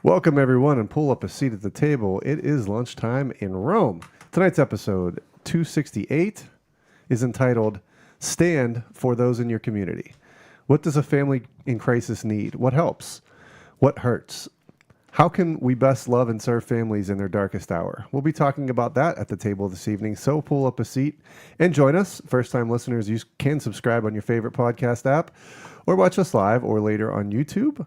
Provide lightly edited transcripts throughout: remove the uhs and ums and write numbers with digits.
Welcome, everyone, and pull up a seat at the table. It is lunchtime in Rome. Tonight's episode 268 is entitled Stand for Those in Your Community. What does a family in crisis need? What helps? What hurts? How can we best love and serve families in their darkest hour? We'll be talking about that at the table this evening, so pull up a seat and join us. First-time listeners, you can subscribe on your favorite podcast app or watch us live or later on YouTube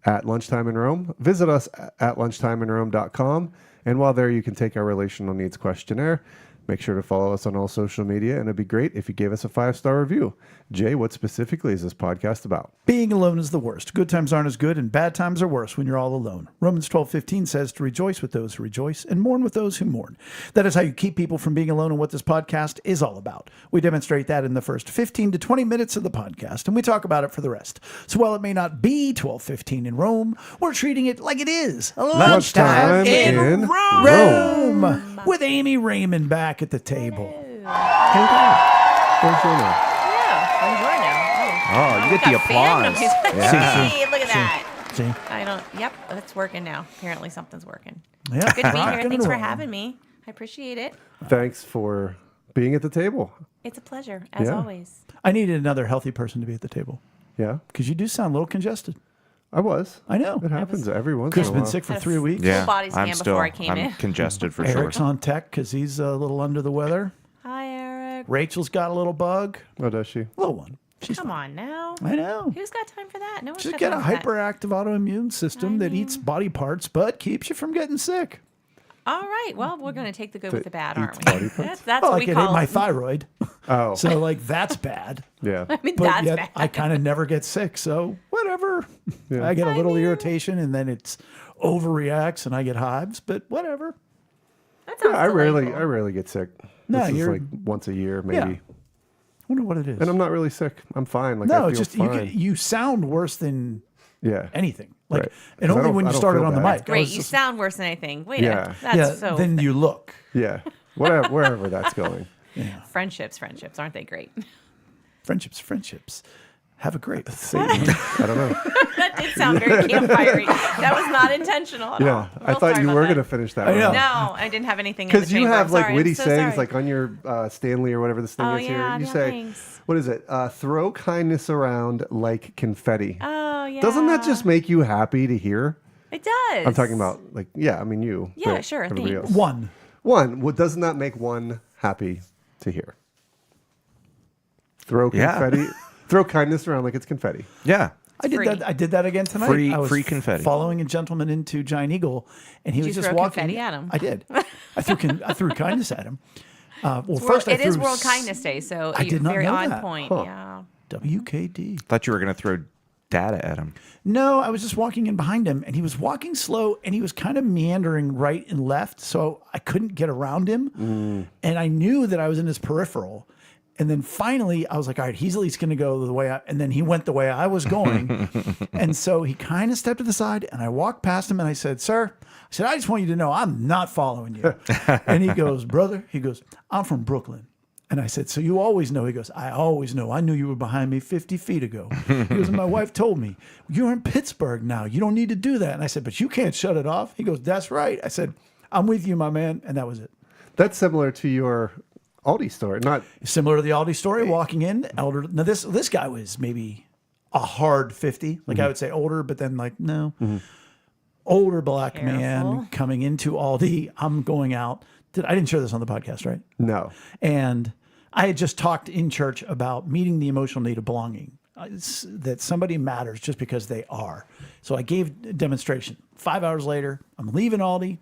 at Lunchtime in Rome. Visit us at lunchtimeinrome.com, and while there, you can take our relational needs questionnaire. Make sure to follow us on all social media, and it'd be great if you gave us a 5-star review. Jay, what specifically is this podcast about? Being alone is the worst. Good times aren't as good, and bad times are worse when you're all alone. Romans 12:15 says to rejoice with those who rejoice and mourn with those who mourn. That is how you keep people from being alone, and what this podcast is all about. We demonstrate that in the first 15 to 20 minutes of the podcast, and we talk about it for the rest. So while it may not be 12:15 in Rome, we're treating it like it is. Lunchtime in Rome. With Amy Raymond back at the table. Buongiorno. Bonjour now. Oh, you get the applause. Yeah. See, look at that. See? Yep, it's working now. Apparently something's working. Yeah. Good to be here. Rocking Thanks and for rolling. having me. I appreciate it. Thanks for being at the table. It's a pleasure, as Yeah. always. I needed another healthy person to be at the table Yeah, because you do sound a little congested. I was. I know. It happens every once Chris in a been while. sick for Had a 3 weeks. full body scan I'm before I came I'm in. congested for Eric's sure. on tech because he's a little under the weather. Hi, Eric. Rachel's got a little bug. Oh, does she? Little one. She's Come on now. I know. Who's got time for that? No one's She's got got a time for that. hyperactive autoimmune system that eats body parts but keeps you from getting sick. All right. Well, we're going to take the good with the bad, aren't eats we? body parts? That's Well, what like we it ate call my it. thyroid. Oh, So, like, that's bad. yeah. I mean, But that's yet bad. I kind of never get sick. So, whatever. Yeah. I get a little irritation and then it's overreacts and I get hives, but whatever. That sounds Yeah, I delightful. rarely get sick. No, this is you're- like once a year, maybe. Yeah. Wonder what it is. And I'm not really sick. I'm fine. Like, No, I it's feel just fine. you sound worse than Yeah. anything. Like, Right. and 'Cause I only don't- when I you don't started feel on the bad. mic. I Great. was You just- sound worse than anything. Wait Yeah. a minute. That's yeah, so then you look. Yeah. Whatever, wherever that's going. friendships, aren't they great? Friendships. Have a great. Satan. I don't know. That did sound very campfire-y. That was not intentional at all. Yeah. I Real thought sorry you about were that. going to finish that. I know. one. No, I didn't have anything in the Because you chamber. have I'm like sorry. witty I'm so sayings sorry. like on your Stanley or whatever this thing Oh, is yeah, here. You yeah, say, thanks. what is it? Throw kindness around like confetti. Oh, yeah. Doesn't that just make you happy to hear? It does. I'm talking about like, yeah, I mean you. Yeah, but sure, everybody thanks. else. One. Well, doesn't that make one happy to hear? Throw Yeah. confetti. Throw kindness around like it's confetti. Yeah. I did Free. that. I did that again tonight. Free- I was free confetti. Following a gentleman into Giant Eagle, and he Did was you just throw walking. confetti at him? I did. I threw kindness at him. First I It is threw World Kindness Day, so I did not very know on that. point. Huh. Yeah. WKD. Thought you were going to throw data at him. No, I was just walking in behind him, and he was walking slow, and he was kind of meandering right and left, so I couldn't get around him, and I knew that I was in his peripheral. And then finally, I was like, all right, he's at least going to go the way and then he went the way I was going. And so he kind of stepped to the side, and I walked past him, and I said, sir, I just want you to know I'm not following you. And he goes, brother, I'm from Brooklyn. And I said, so you always know? He goes, I always know. I knew you were behind me 50 feet ago. He goes, and my wife told me, you're in Pittsburgh now. You don't need to do that. And I said, but you can't shut it off. He goes, that's right. I said, I'm with you, my man. And that was it. That's similar to your Aldi story. Not Similar to the Aldi story, walking in, elder. Now, this guy was maybe a hard 50. Like, I would say older, but then, like, no. Older black man Careful. coming into Aldi. I'm going out. I didn't share this on the podcast, right? no. And I had just talked in church about meeting the emotional need of belonging, that somebody matters just because they are. So I gave a demonstration. 5 hours later, I'm leaving Aldi.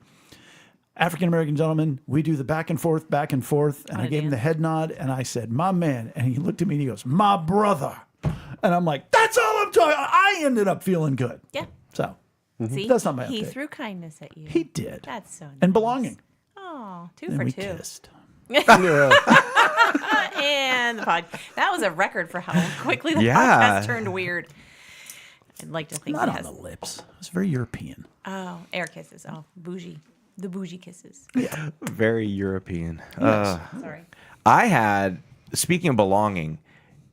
African-American gentleman, we do the back and forth. And I gave him the head nod, and I said, my man. And he looked at me and he goes, my brother. And I'm like, that's all I'm talking. I ended up feeling good. Yeah. So See, That's not my he update. threw kindness at you. he did. That's so nice. And belonging. Oh, two And for we two. kissed. Yeah. And the that was a record for how quickly the Yeah. podcast turned weird. I'd like to think Not it on has. the lips. It was very European. Oh, air kisses. Oh, bougie. The bougie kisses. Very European. Sorry. I had, speaking of belonging,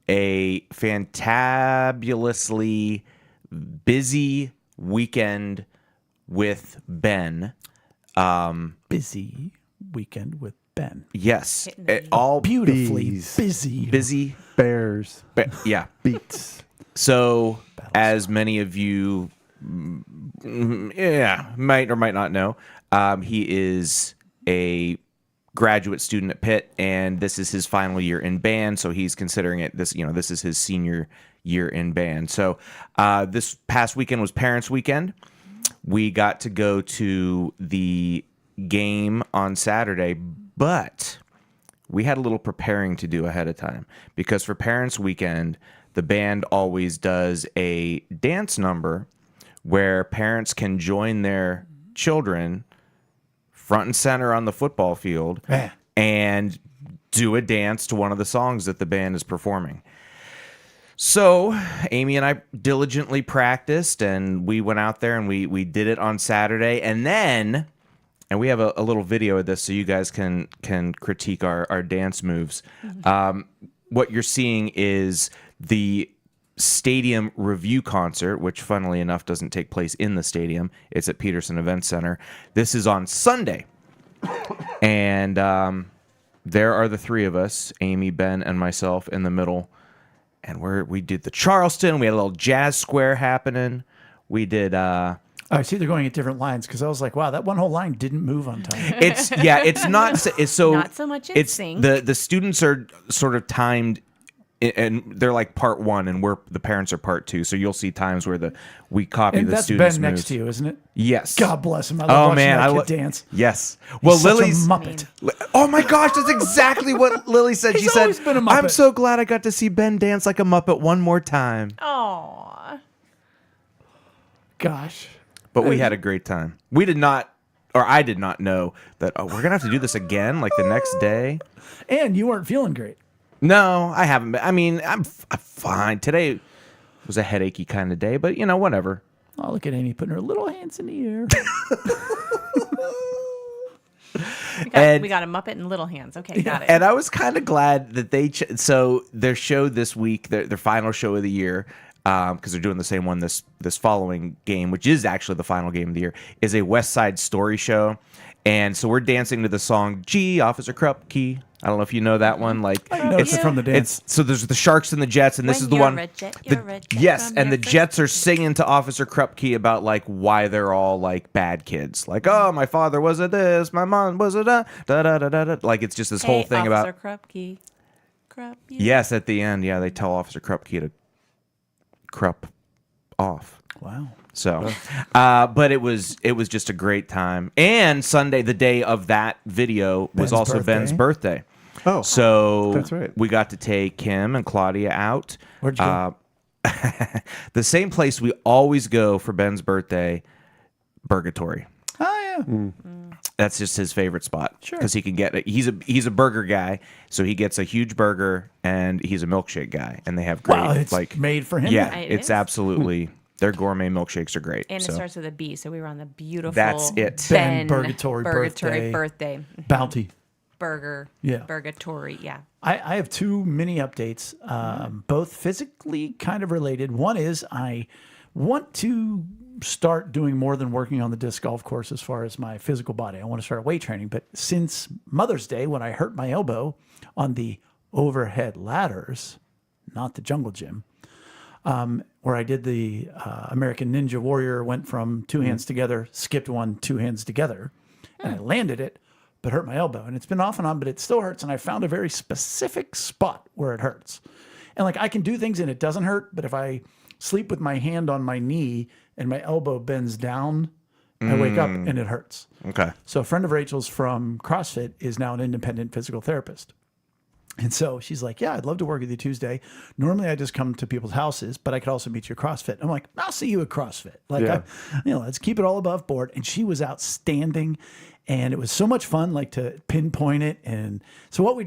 a fantabulously busy weekend with Ben. Busy weekend with Ben. Yes, Hitting the all Beautifully Bees. busy. Bears, yeah. beats. So, as many of you, might or might not know, he is a graduate student at Pitt, and this is his final year in band. So he's considering it this. This is his senior year in band. So, this past weekend was Parents' Weekend. We got to go to the game on Saturday, but we had a little preparing to do ahead of time because for Parents' Weekend, the band always does a dance number where parents can join their children front and center on the football field Yeah. and do a dance to one of the songs that the band is performing. So Amy and I diligently practiced, and we went out there and we did it on Saturday, and we have a little video of this so you guys can critique our dance moves. What you're seeing is the stadium review concert, which funnily enough doesn't take place in the stadium. It's at Peterson Event Center. This is on Sunday. And there are the three of us, Amy, Ben, and myself in the middle. And we did the Charleston. We had a little jazz square happening. We did... I see they're going at different lines because I was like, wow, that one whole line didn't move on time. It's not so Not so much in sync. The students are sort of timed, and they're like part one, and the parents are part two. So you'll see times where we copy And the that's students' Ben moves. next to you, isn't it? Yes. God bless him. I love Oh watching man, that kid dance. Yes. Well, He's such a Lily's Muppet. Oh my gosh, that's exactly what Lily said. She He's said, always been a Muppet. "I'm so glad I got to see Ben dance like a Muppet one more time." Aw. Gosh. But we had a great time. We did not, or I did not know that we're gonna have to do this again, like the next day. And you weren't feeling great. No, I haven't been. I mean, I'm fine. Today was a headachy kind of day, but whatever. Oh, look at Amy putting her little hands in the air. And- We got a Muppet and little hands. Okay, got it. And I was kind of glad that so their show this week, their final show of the year, because they're doing the same one this following game, which is actually the final game of the year, is a West Side Story show. And so we're dancing to the song "Gee, Officer Krupke." I don't know if you know that one. Like, I noticed it from the dance. So there's the Sharks and the Jets, and this When is the you're one. a jet, the- you're a jet yes, from and your the first Jets are singing to Officer Krupke about like why they're all like bad kids. Like, oh, my father was a this, my mom was a da da da da da. Da. Like it's just this whole thing about. Officer Krupke. Krupp, you. Yes, at the end, they tell Officer Krupke to krupp off. Wow. So, but it was just a great time. And Sunday, the day of that video, was Ben's also birthday. Ben's birthday. Oh, So that's right. We got to take him and Claudia out. Where'd you go? The same place we always go for Ben's birthday, Burgatory. Oh, yeah. That's just his favorite spot. Sure. Because he can get he's a burger guy, so he gets a huge burger, and he's a milkshake guy, and they have great Wow, it's made for him. Yeah, It it's is. absolutely their gourmet milkshakes are great. And so. it starts with a B, so we were on the beautiful That's it. Ben Ben Burgatory birthday. Bounty. Burger. Yeah. Burgatory. Yeah. I have two mini updates, both physically kind of related. One is I want to start doing more than working on the disc golf course as far as my physical body. I want to start weight training. But since Mother's Day, when I hurt my elbow on the overhead ladders, not the jungle gym, where I did the American Ninja Warrior, went from two hands together, skipped one, two hands together, and I landed it, but hurt my elbow. And it's been off and on, but it still hurts. And I found a very specific spot where it hurts. And like I can do things and it doesn't hurt, but if I sleep with my hand on my knee and my elbow bends down, I wake up and it hurts. Okay. So a friend of Rachel's from CrossFit is now an independent physical therapist. And so she's like, yeah, I'd love to work with you Tuesday. Normally I just come to people's houses, but I could also meet you at CrossFit. I'm like, I'll see you at CrossFit. Like, Yeah. let's keep it all above board. And she was outstanding. And it was so much fun, like to pinpoint it. And so what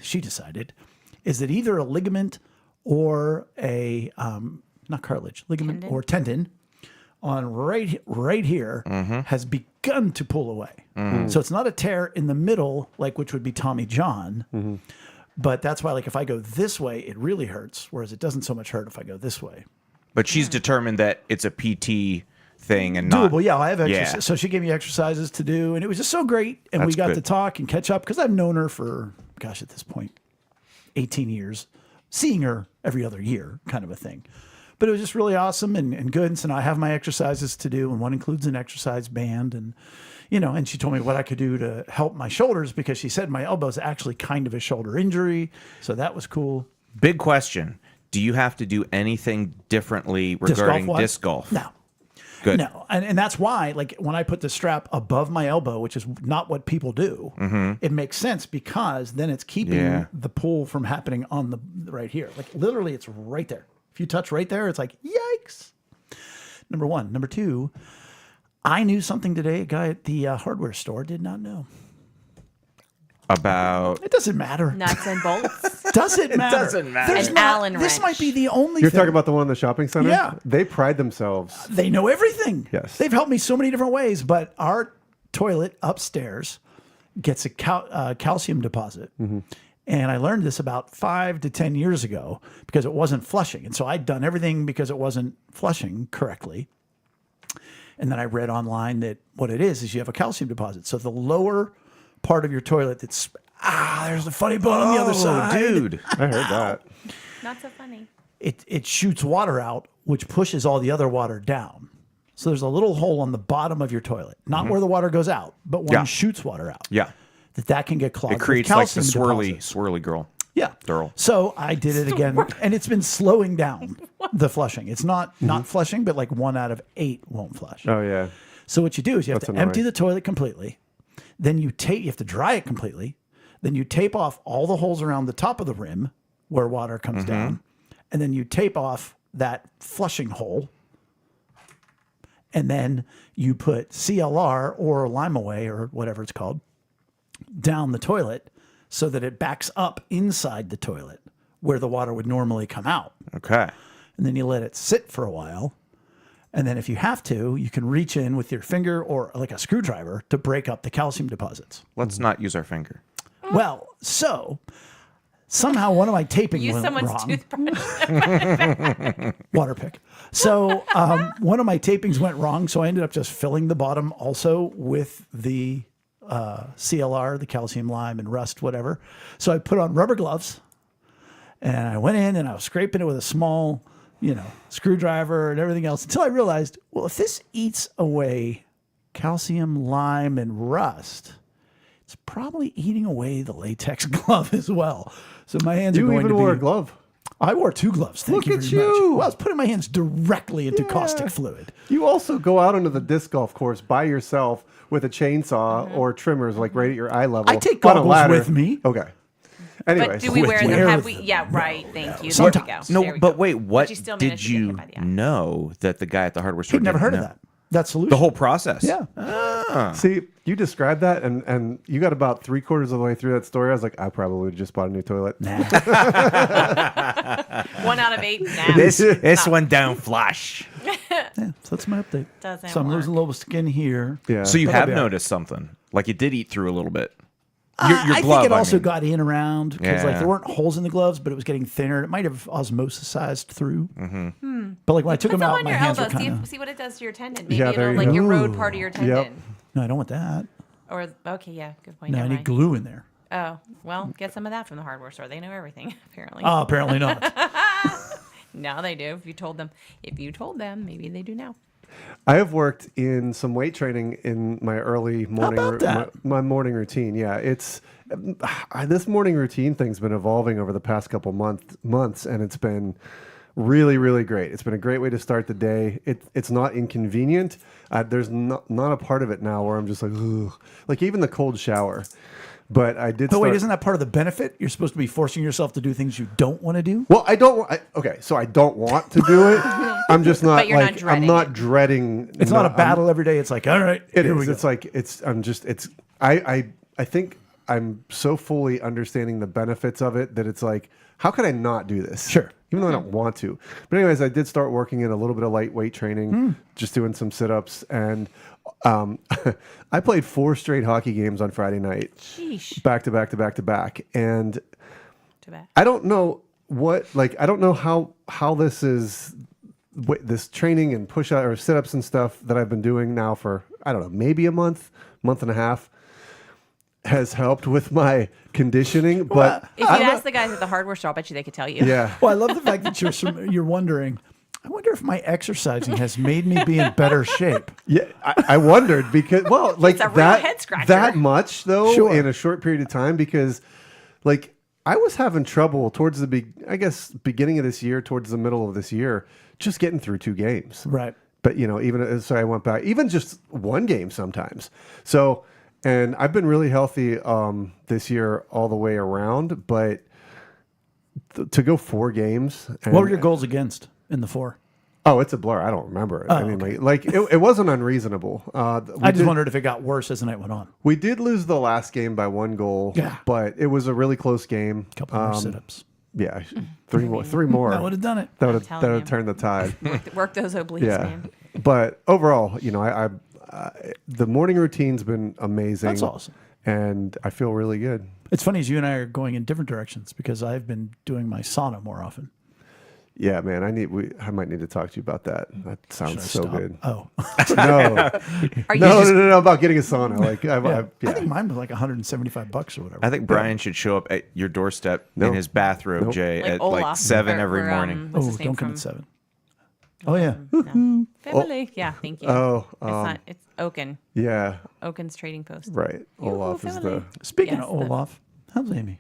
she decided, is that either a ligament or a, not cartilage, ligament Tendon? or tendon on right here has begun to pull away. So it's not a tear in the middle, like which would be Tommy John. But that's why, like, if I go this way, it really hurts, whereas it doesn't so much hurt if I go this way. But she's determined that it's a PT thing and not doable. Yeah, I have Yeah. exercise. So she gave me exercises to do, and it was just so great. And we That's got good. to talk and catch up because I've known her for, gosh, at this point, 18 years, seeing her every other year, kind of a thing. But it was just really awesome and good. And so now I have my exercises to do, and one includes an exercise band. And, and she told me what I could do to help my shoulders because she said my elbow is actually kind of a shoulder injury. So that was cool. Big question. Do you have to do anything differently regarding golf-wise? disc golf? No. Good. No, and that's why, like, when I put the strap above my elbow, which is not what people do, it makes sense because then it's keeping the pull from happening on the right here. Like, literally, it's right there. If you touch right there, it's like, yikes. Number one. Number two, I knew something today a guy at the hardware store did not know. About It doesn't matter. Nuts and bolts. Doesn't matter. doesn't matter. There's An not- Allen This wrench. might be the only You're thing. talking about the one in the shopping center? Yeah. They pride themselves. They know everything. Yes. They've helped me so many different ways, but our toilet upstairs gets a calcium deposit. And I learned this about 5 to 10 years ago because it wasn't flushing. And so I'd done everything because it wasn't flushing correctly. And then I read online that what it is you have a calcium deposit. So the lower part of your toilet that's, there's the funny bone on the other side. dude. I heard that. Not so funny. It shoots water out, which pushes all the other water down. So there's a little hole on the bottom of your toilet, not where the water goes out, but one Yeah. shoots water out. Yeah. That can get clogged. It with creates like the calcium swirly deposits. girl. Yeah. Durl. So I did it again, and it's been slowing down the flushing. It's not flushing, but like 1 out of 8 won't flush. Oh, yeah. So what you do is you have That's to empty annoying. the toilet completely. Then you have to dry it completely. Then you tape off all the holes around the top of the rim where water comes down. And then you tape off that flushing hole. And then you put CLR or Lime Away or whatever it's called down the toilet so that it backs up inside the toilet where the water would normally come out. Okay. And then you let it sit for a while. And then if you have to, you can reach in with your finger or like a screwdriver to break up the calcium deposits. Let's not use our finger. Well, so somehow one of my taping Use went someone's wrong. toothbrush. Water pick. So one of my tapings went wrong, so I ended up just filling the bottom also with the CLR, the calcium lime and rust, whatever. So I put on rubber gloves, and I went in and I was scraping it with a small, screwdriver and everything else until I realized, well, if this eats away calcium, lime, and rust, it's probably eating away the latex glove as well. So my hands are You going even to wore be... a glove. I wore 2 gloves. Thank Look you at very much. you. Well, I was putting my hands directly into caustic fluid. You also go out onto the disc golf course by yourself with a chainsaw or trimmers like right at your eye level. I take on a goggles ladder. with me. Okay. But Anyways, do we wear them? wear Have we? them. Yeah, right. Thank you. Sometimes. There we go. No, There we but go. wait, what you still did managed to get you hit by the eye. know that the guy at the hardware store He'd never didn't heard of know? that solution. The whole process. Yeah. see, you described that, and you got about 3/4 of the way through that story. I was like, I probably would have just bought a new toilet. 1 out of 8. Nah. This one down flush. Yeah, so that's my update. Doesn't So I'm losing a little skin here. Yeah. So you But I'll have be all right. noticed something. Like it did eat through a little bit. I glove, think it I also mean. got in around because Yeah. there weren't holes in the gloves, but it was getting thinner. It might have osmosisized through. But like when I took Put them them out, on my your hands were elbows. kind of... See what it does to your tendon. Maybe Yeah, there it'll you like go. erode part of your tendon. No, I don't want that. Or okay, yeah, good point. No, I Never need mind. glue in there. Oh, well, get some of that from the hardware store. They know everything, apparently. Oh, apparently not. Now they do. If you told them, maybe they do now. I have worked in some weight training in my early morning about that? my morning routine. Yeah, it's this morning routine thing's been evolving over the past couple months, and it's been really, really great. It's been a great way to start the day. It's not inconvenient. There's not a part of it now where I'm just like, ugh. Like even the cold shower. But I did. But wait, start- isn't that part of the benefit? You're supposed to be forcing yourself to do things you don't want to do? Well, I don't. Okay, so I don't want to do it. I'm just not But you're not like dreading I'm not it. dreading. It's not a battle every day. It's like, all right, It here is. we go. It's like it's. I'm just. It's. I think I'm so fully understanding the benefits of it that it's like, how could I not do this? Sure. Even though I don't want to. But anyways, I did start working in a little bit of lightweight training, just doing some sit-ups, and I played 4 straight hockey games on Friday night, Sheesh. back to back to back to back, and Too bad. I don't know what, like, I don't know how this is this training and push out or sit ups and stuff that I've been doing now for, I don't know, maybe a month and a half has helped with my conditioning. But If you ask the guys at the hardware store, I'll bet you they could tell you. yeah. Well, I love the fact that you're wondering, I wonder if my exercising has made me be in better shape. Yeah, I wondered because, well, like a real that, head scratcher. that much though Sure. in a short period of time, because like I was having trouble towards the beginning of this year, towards the middle of this year, just getting through 2 games. Right. But even so I went back, even just 1 game sometimes. So, and I've been really healthy this year all the way around, but to go 4 games. And, What were your goals against in the 4? Oh, it's a blur. I don't remember it. I mean, okay. like it wasn't unreasonable. I just wondered if it got worse as the night went on. We did lose the last game by 1 goal, Yeah. but it was a really close game. A couple more sit-ups. Yeah, 3 more. 3 more. That would have done it. That would telling you. have turned the tide. Work those obliques, Yeah, man. but overall, I the morning routine's been amazing. That's awesome. and I feel really good. It's funny as you and I are going in different directions because I've been doing my sauna more often. Yeah, man. I might need to talk to you about that. That Should sounds I so stop? good. Oh, No, Are you no, about getting a sauna. Like, I yeah. think mine was like $175 or whatever. I think Brian should show up at your doorstep No. in his bathrobe, Nope. Jay, like at Olaf, like 7 every or, morning. what's Oh, his name don't come from- at 7. Oh yeah, No. Family. Yeah, thank you. Oh, it's not. It's Oaken. Yeah, Oaken's Trading Post. right. Olaf is family. the. Speaking Yes, of Olaf, how's Amy?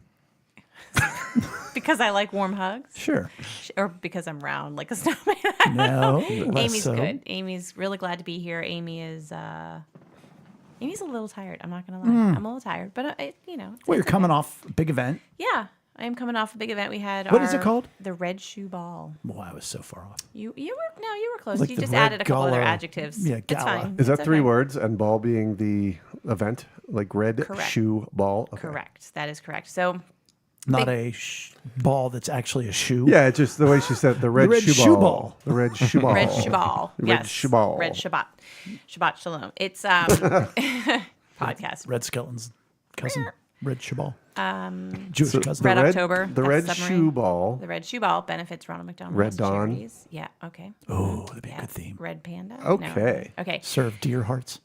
Because I like warm hugs, Sure. or because I'm round like a snowman. No, less Amy's so. good. Amy's really glad to be here. Amy's a little tired. I'm not gonna lie. I'm a little tired, but it's Well, you're okay. coming off a big event. Yeah, I am coming off a big event. We had. What is it called? The Red Shoe Ball. Well, I was so far off. You were close. Like You the just red added a couple other gala. adjectives. Yeah, It's gala. fine. Is that It's 3 okay. words? And ball being the event, like red Correct. shoe ball. Okay. Correct. That is correct. So Not Big- a ball that's actually a shoe. Yeah, it's just the way she said it, the red, red shoe, shoe ball. ball. The red shoe ball. Red Shabal. Red Yes. Shabal. Red Shabbat. Shabbat Shalom. It's podcast. Red Skeleton's cousin, Red Shabal. Jewish So cousin. the Red red, October, The that's red submarine. shoe ball. The Red Shoe Ball benefits Ronald McDonald Red House Dawn. Charities. Yeah. Okay. Oh, that'd be a Yeah. good theme. Red Panda. Okay. No. Okay. Serve deer hearts.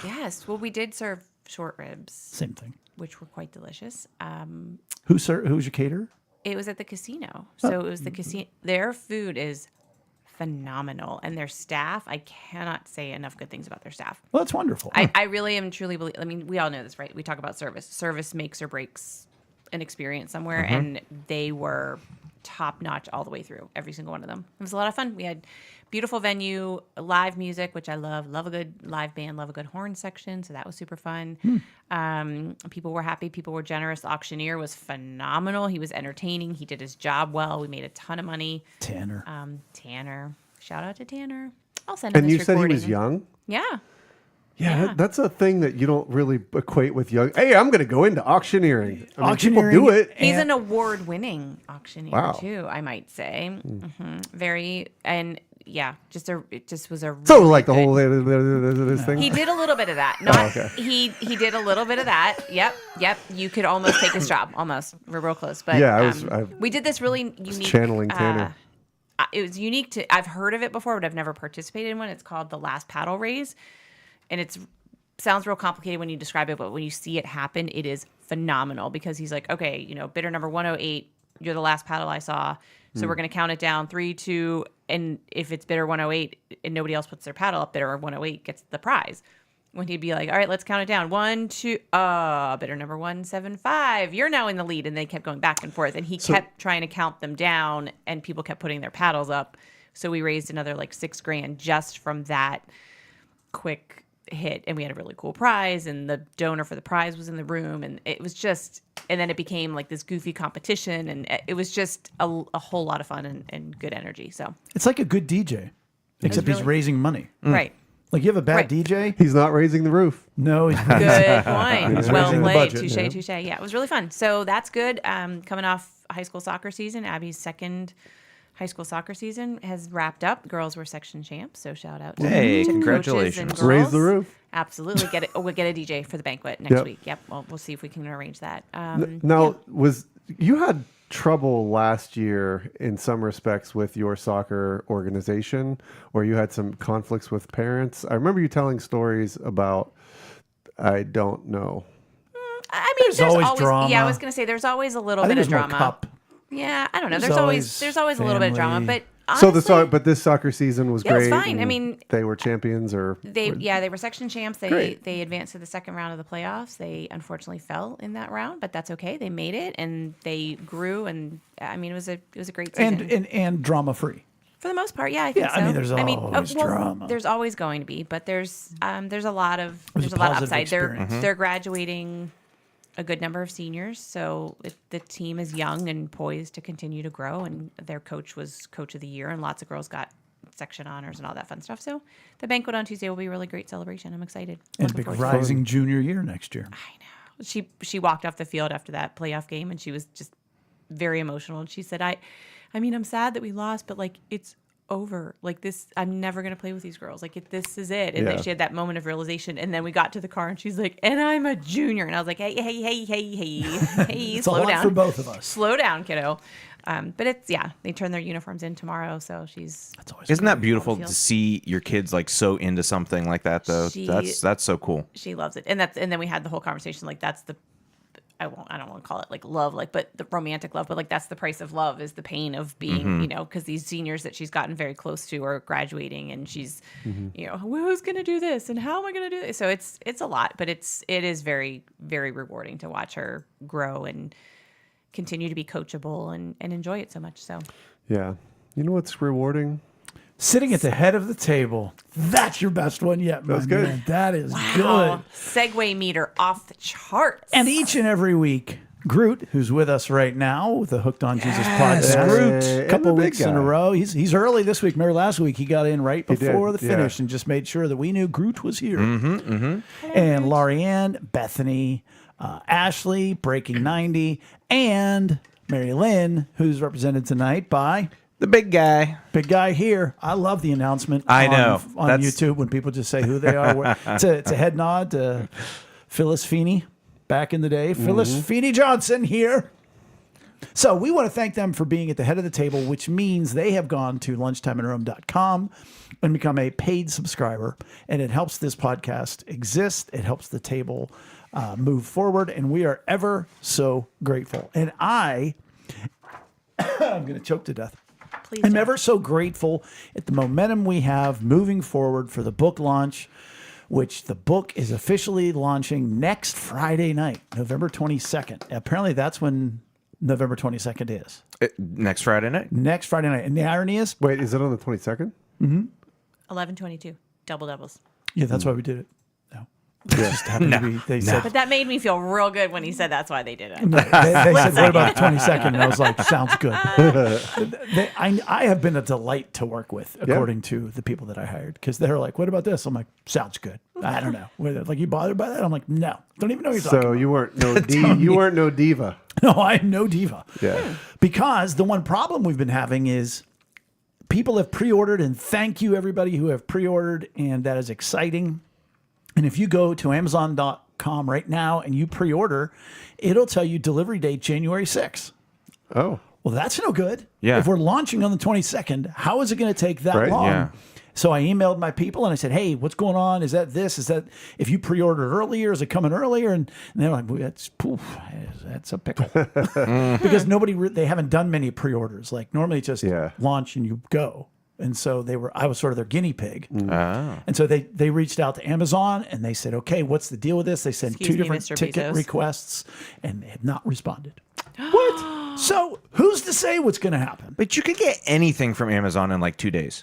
Yes. Well, we did serve short ribs, Same thing. which were quite delicious. Who's your caterer? It was at the casino. So it was the casino. Their food is phenomenal. And their staff, I cannot say enough good things about their staff. Well, that's wonderful. I really am truly believe. I mean, we all know this, right? We talk about service. Service makes or breaks an experience somewhere, and they were top notch all the way through. Every single one of them. It was a lot of fun. We had beautiful venue, live music, which I love. Love a good live band. Love a good horn section. So that was super fun. People were happy. People were generous. The auctioneer was phenomenal. He was entertaining. He did his job well. We made a ton of money. Tanner. Tanner, shout out to Tanner. I'll send him And this you said he recording. was young? Yeah. Yeah, Yeah. that's a thing that you don't really equate with young. Hey, I'm going to go into auctioneering. I mean, people Auctioneering do it. He's And- an award-winning auctioneer Wow. too, I might say. Very, and yeah, it just was a. So really like the good- whole this thing. He did a little bit of that. Not okay. he did a little bit of that. Yep. You could almost take his job. Almost. We're real close. But Yeah, I we did this really unique. channeling Tanner. It was unique to. I've heard of it before, but I've never participated in one. It's called the Last Paddle Raise, and it's sounds real complicated when you describe it, but when you see it happen, it is phenomenal because he's like, okay, bidder number 108, you're the last paddle I saw. So we're going to count it down 3, 2, and if it's bidder 108 and nobody else puts their paddle up, bidder 108 gets the prize. When he'd be like, all right, let's count it down. 1, 2, bidder number 175, you're now in the lead. And they kept going back and forth. And he kept trying to count them down and people kept putting their paddles up. So we raised another like $6,000 just from that quick hit, and we had a really cool prize, and the donor for the prize was in the room, and it was just, and then it became like this goofy competition, and it was just a whole lot of fun and good energy. So It's like a good DJ, except he's really- raising money. right, Like you have a bad Right. DJ? He's not raising the roof. No, he's good point. He's Well raising the played, budget, touche. Yeah, it was really fun. So that's good. Coming off high school soccer season, Abby's second high school soccer season has wrapped up. Girls were section champs, so shout out to, Hey, to congratulations. coaches and girls. Raise the roof. Absolutely, get it. We'll get a DJ for the banquet next Yep. week. Yep, we'll see if we can arrange that. Now, you had trouble last year in some respects with your soccer organization, or you had some conflicts with parents. I remember you telling stories about, I don't know. I mean, There's always drama. Yeah, I was going to say there's always a little I think bit of there's more drama. cup. Yeah, I don't know. There's There's always a little bit of drama, family. but So honestly, but this soccer season was it was great. fine. I and mean, they were champions, or they were section champs. Great. They advanced to the second round of the playoffs. They unfortunately fell in that round, but that's okay. They made it and they grew, and I mean, it was a great season. And drama free. For the most part, yeah, I think so. I mean, there's always drama. There's always going to be, but there's a lot of It was a lot of positive upside. experience. They're graduating a good number of seniors, so the team is young and poised to continue to grow. And their coach was coach of the year, and lots of girls got section honors and all that fun stuff. So the banquet on Tuesday will be a really great celebration. I'm excited. And a Looking big forward to it. rising junior year next year. I know. She walked off the field after that playoff game, and she was just very emotional. And she said, I mean, I'm sad that we lost, but like it's over. Like this, I'm never going to play with these girls. Like this is it. And then Yeah. she had that moment of realization. And then we got to the car and she's like, and I'm a junior. And I was like, hey, It's a slow lot down. for both of us. Slow down, kiddo. But it's, they turn their uniforms in tomorrow. So That's always Isn't that beautiful Field. to see your kids like so into something like that though? That's so cool. she loves it. And then we had the whole conversation. Like that's the, I don't want to call it like love, like, but the romantic love, but like that's the price of love is the pain of being, because these seniors that she's gotten very close to are graduating, and she's, who's going to do this and how am I going to do this? So it's a lot, but it is very, very rewarding to watch her grow and continue to be coachable and enjoy it so much. So yeah. You know what's rewarding? Sitting at the head of the table. That's your best one yet, That's my good. man. That is wow, good. segue meter off the charts. And each and every week, Groot, who's with us right now with the Hooked on Jesus podcast, Groot. a And couple the big weeks in a guy. row. He's early this week. Remember last week he got in right did, before the yeah. finish and just made sure that we knew Groot was here. And Laurie Ann, Bethany, Ashley, Breaking 90, and Mary Lynn, who's represented tonight by The big guy. big guy here. I love the announcement I know. on That's- YouTube when people just say who they are. It's a head nod to Phyllis Feeney back in the day. Phyllis Feeney Johnson here. So we want to thank them for being at the head of the table, which means they have gone to lunchtimeinrome.com and become a paid subscriber. And it helps this podcast exist. It helps the table move forward. And we are ever so grateful. And I'm going to choke to death. Please I'm don't. ever so grateful at the momentum we have moving forward for the book launch, which the book is officially launching next Friday night, November 22nd. Apparently, that's when November 22nd is. Next Friday night. Next Friday night. And the irony is, Wait, is it on the 22nd? 11:22 double doubles. yeah, that's why we did it. No. It just happened to be, they said, But that made me feel real good when he said that's why they did it. they said, what about the 22nd? And I was like, sounds good. I have been a delight to work with, according to the people that I hired, because they're like, what about this? I'm like, sounds good. I don't know. Like, you bothered by that? I'm like, no. Don't even know what you're talking So about. you weren't no diva. No, I am no diva. Yeah. Because the one problem we've been having is people have pre-ordered, and thank you everybody who have pre-ordered, and that is exciting. And if you go to Amazon.com right now and you pre-order, it'll tell you delivery date January 6th. Oh. Well, that's no good. Yeah. If we're launching on the 22nd, how is it going to take that Right. long? Yeah. So I emailed my people and I said, hey, what's going on? Is that this? Is that if you pre-ordered earlier, is it coming earlier? And they're like, well, that's a pickle. Because they haven't done many pre-orders. Like normally it's just Yeah. launch and you go. And so I was sort of their guinea pig. Oh. And so they reached out to Amazon and they said, okay, what's the deal with this? They sent Excuse two me, different Mr. ticket Bezos. requests and they have not responded. What? So who's to say what's going to happen? But you can get anything from Amazon in like 2 days.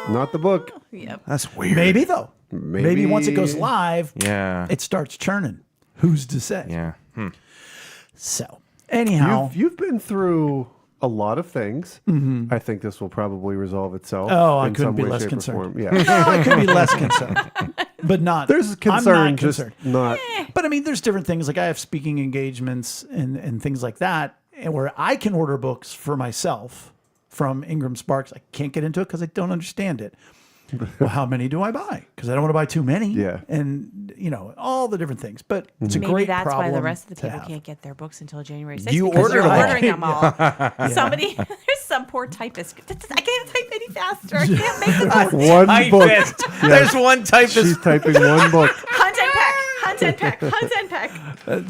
Not the book. Yep. That's weird. Maybe though. Maybe- Maybe once it goes live, Yeah. it starts churning. Who's to say? Yeah. So anyhow, You've been through a lot of things. I think this will probably resolve itself. Oh, I in couldn't some be way, less shape, or concerned. form. Yeah. no, I could be less concerned, but not. There's I'm concern, not just concerned. not. But I mean, there's different things. Like I have speaking engagements and things like that, and where I can order books for myself from Ingram Sparks. I can't get into it because I don't understand it. Well, how many do I buy? Because I don't want to buy too many. Yeah. And, all the different things. But it's a Maybe great that's problem why the rest of the to people have. can't get their books until January 6th. You because ordered you're them all. ordering them all. Somebody, there's some poor typist. I can't type any faster. I can't make the post. One book. Typist. There's one typist. She's typing one book. Hunt and peck.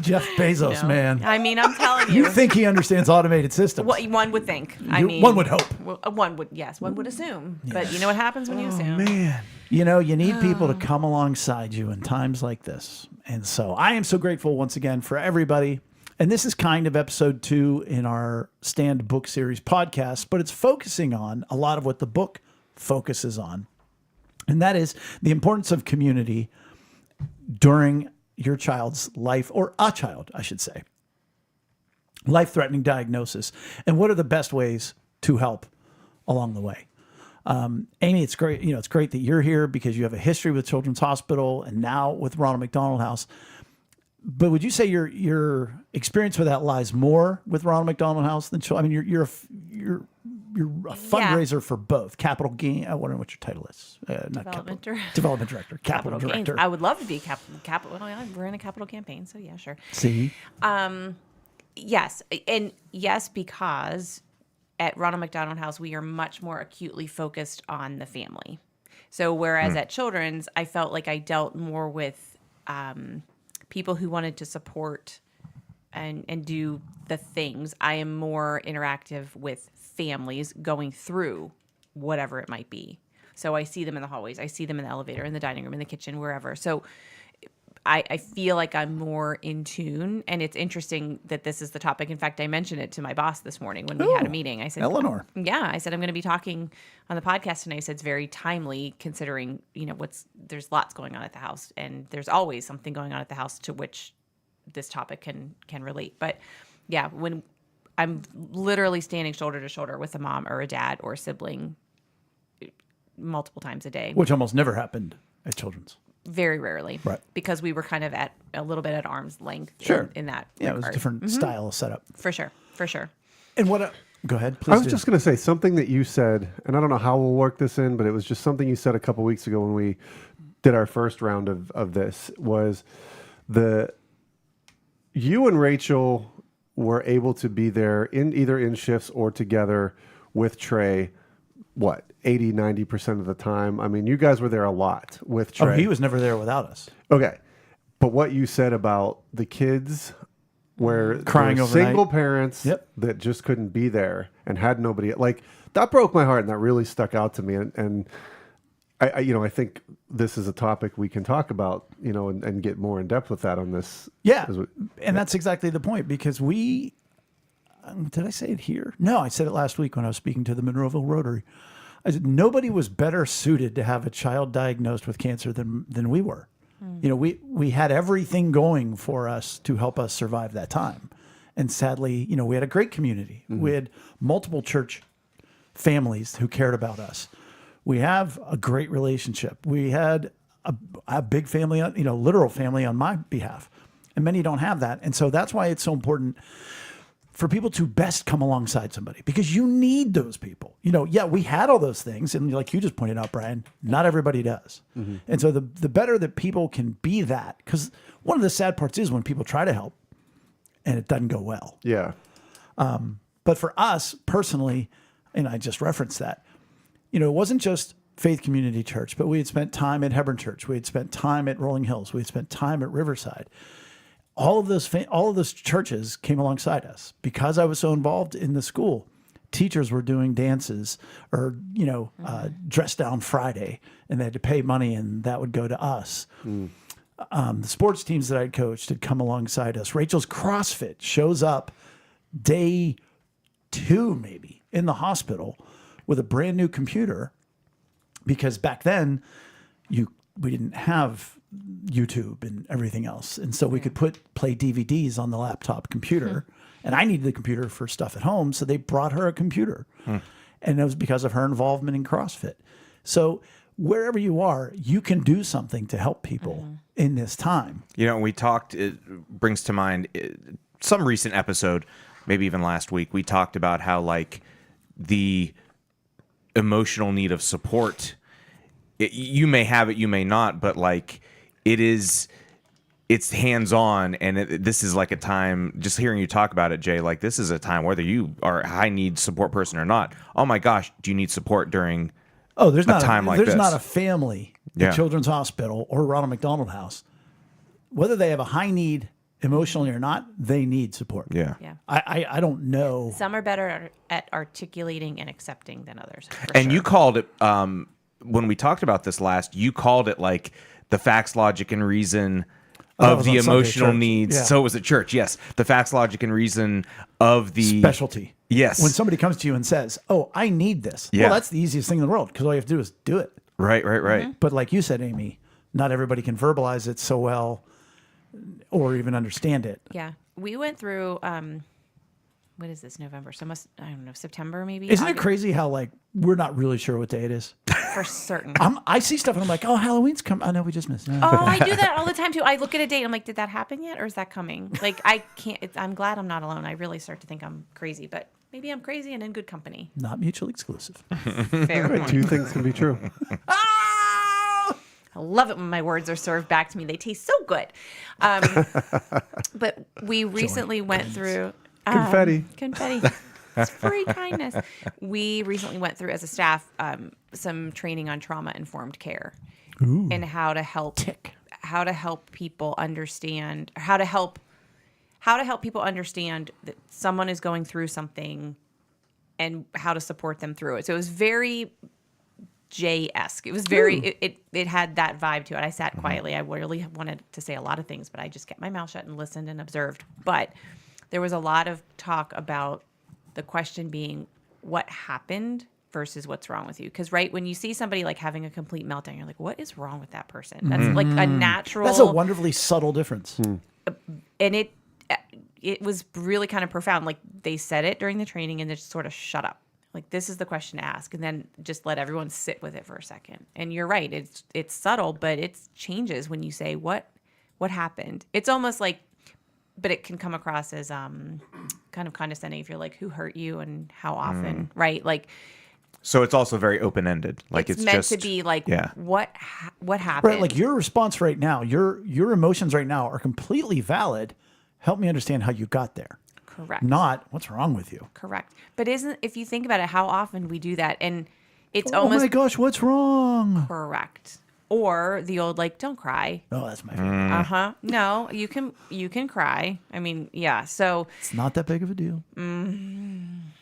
Jeff Bezos, No. man. I mean, I'm telling You you. think he understands automated systems? What one would think. I mean, one would hope. Well, one would assume. But you know what happens when you assume? Man. You need people to come alongside you in times like this. And so I am so grateful once again for everybody. And this is kind of episode 2 in our Stand Book Series podcast, but it's focusing on a lot of what the book focuses on. And that is the importance of community during your child's life, or a child, I should say, life-threatening diagnosis. And what are the best ways to help along the way? Amy, it's great. It's great that you're here because you have a history with Children's Hospital and now with Ronald McDonald House. But would you say your experience with that lies more with Ronald McDonald House than I mean, you're a fundraiser for both capital gain. I wonder what your title is. Development director. Development director. Capital Gains. director. I would love to be capital. Well, yeah, we're in a capital campaign, so yeah, sure. See, Yes, and yes, because at Ronald McDonald House, we are much more acutely focused on the family. So whereas at Children's, I felt like I dealt more with people who wanted to support and do the things. I am more interactive with families going through whatever it might be. So I see them in the hallways. I see them in the elevator, in the dining room, in the kitchen, wherever. So I feel like I'm more in tune, and it's interesting that this is the topic. In fact, I mentioned it to my boss this morning when we had a meeting. I said, Eleanor. Yeah, I said, I'm going to be talking on the podcast tonight. I said, it's very timely considering, there's lots going on at the house, and there's always something going on at the house to which this topic can relate. But yeah, when I'm literally standing shoulder to shoulder with a mom or a dad or a sibling multiple times a day. which almost never happened at Children's. Very rarely, Right. Because we were kind of at a little bit at arm's length Sure. in that Yeah, it was a regard. different style of setup. For sure. And go ahead, please. I was just going to say something that you said, and I don't know how we'll work this in, but it was just something you said a couple weeks ago when we did our first round of this, was you and Rachel were able to be there either in shifts or together with Trey, 80, 90% of the time. I mean, you guys were there a lot with Trey. Oh, he was never there without us. Okay. But what you said about the kids where Crying there were overnight. single parents Yep. that just couldn't be there and had nobody, like, that broke my heart and that really stuck out to me. And I think this is a topic we can talk about, and get more in depth with that on this. Yeah. As we- And that's exactly the point, because did I say it here? No, I said it last week when I was speaking to the Monroeville Rotary. I said, nobody was better suited to have a child diagnosed with cancer than we were. We had everything going for us to help us survive that time. And sadly, we had a great community. Mm-hmm. We had multiple church families who cared about us. We have a great relationship. We had a big family, literal family on my behalf. And many don't have that. And so that's why it's so important for people to best come alongside somebody, because you need those people. We had all those things, and like you just pointed out, Brian, not everybody does. Mm-hmm. And so the better that people can be that, because one of the sad parts is when people try to help and it doesn't go well. Yeah. But for us personally, and I just referenced that, it wasn't just Faith Community Church, but we had spent time at Hebron Church. We had spent time at Rolling Hills. We had spent time at Riverside. All of those churches came alongside us because I was so involved in the school. Teachers were doing dances or, dress down Friday, and they had to pay money, and that would go to us. The sports teams that I'd coached had come alongside us. Rachel's CrossFit shows up day 2, maybe, in the hospital with a brand new computer, because back then we didn't have YouTube and everything else. And so we could play DVDs on the laptop computer. And I needed the computer for stuff at home, so they brought her a computer. And it was because of her involvement in CrossFit. So wherever you are, you can do something to help people in this time. We talked, it brings to mind some recent episode, maybe even last week, we talked about how, like, the emotional need of support you may have it, you may not, but like it's hands-on, and this is like a time, just hearing you talk about it, Jay, like this is a time, whether you are a high need support person or not, oh my gosh, do you need support during there's not time like there's this? not a family Yeah. at Children's Hospital or Ronald McDonald House, whether they have a high need emotionally or not, they need support. Yeah. Yeah. I don't know. Some are better at articulating and accepting than others. For And sure. you called it, when we talked about this last, you called it like the facts, logic, and reason that of was the on Sunday at emotional church. needs. Yeah. So it was at church, yes. The facts, logic, and reason of the Specialty. Yes. When somebody comes to you and says, "Oh, I need this," Yeah. well, that's the easiest thing in the world because all you have to do is do it. Right. But like you said, Amy, not everybody can verbalize it so well or even understand it. Yeah. We went through, what is this, November? So I don't know, September maybe? Isn't it August- crazy how like we're not really sure what day it is? For certain. I see stuff and I'm like, "Oh, Halloween's come." I know we just missed it. Oh, I do that all the time too. I look at a date and I'm like, did that happen yet? Or is that coming? Like, I can't, I'm glad I'm not alone. I really start to think I'm crazy, but maybe I'm crazy and in good company. Not mutually exclusive. Fair point. Two things can be true. I love it when my words are served back to me. They taste so good. But we recently went through Confetti. Confetti. It's free kindness. We recently went through as a staff some training on trauma informed care and how to help people understand how to help people understand that someone is going through something and how to support them through it. So it was very Jay-esque. It was very, it had that vibe to it. I sat quietly. I really wanted to say a lot of things, but I just kept my mouth shut and listened and observed. But there was a lot of talk about the question being what happened versus what's wrong with you. Because when you see somebody like having a complete meltdown, you're like, what is wrong with that person? That's like a natural. That's a wonderfully subtle difference. And it was really kind of profound. Like they said it during the training and they just sort of shut up. Like, this is the question to ask, and then just let everyone sit with it for a second. And you're right; it's subtle, but it changes when you say what happened. It's almost like, but it can come across as kind of condescending if you're like, who hurt you and how often, right? Like, So it's also very open ended. Like it's meant just to be like, yeah. what happened? Right, like your response right now, your emotions right now are completely valid. Help me understand how you got there. Correct. Not what's wrong with you. Correct. But if you think about it, how often we do that, and it's Oh almost my gosh, what's wrong? correct. Or the old like, don't cry. Oh, that's my favorite. No, you can cry. I mean, yeah. So It's not that big of a deal.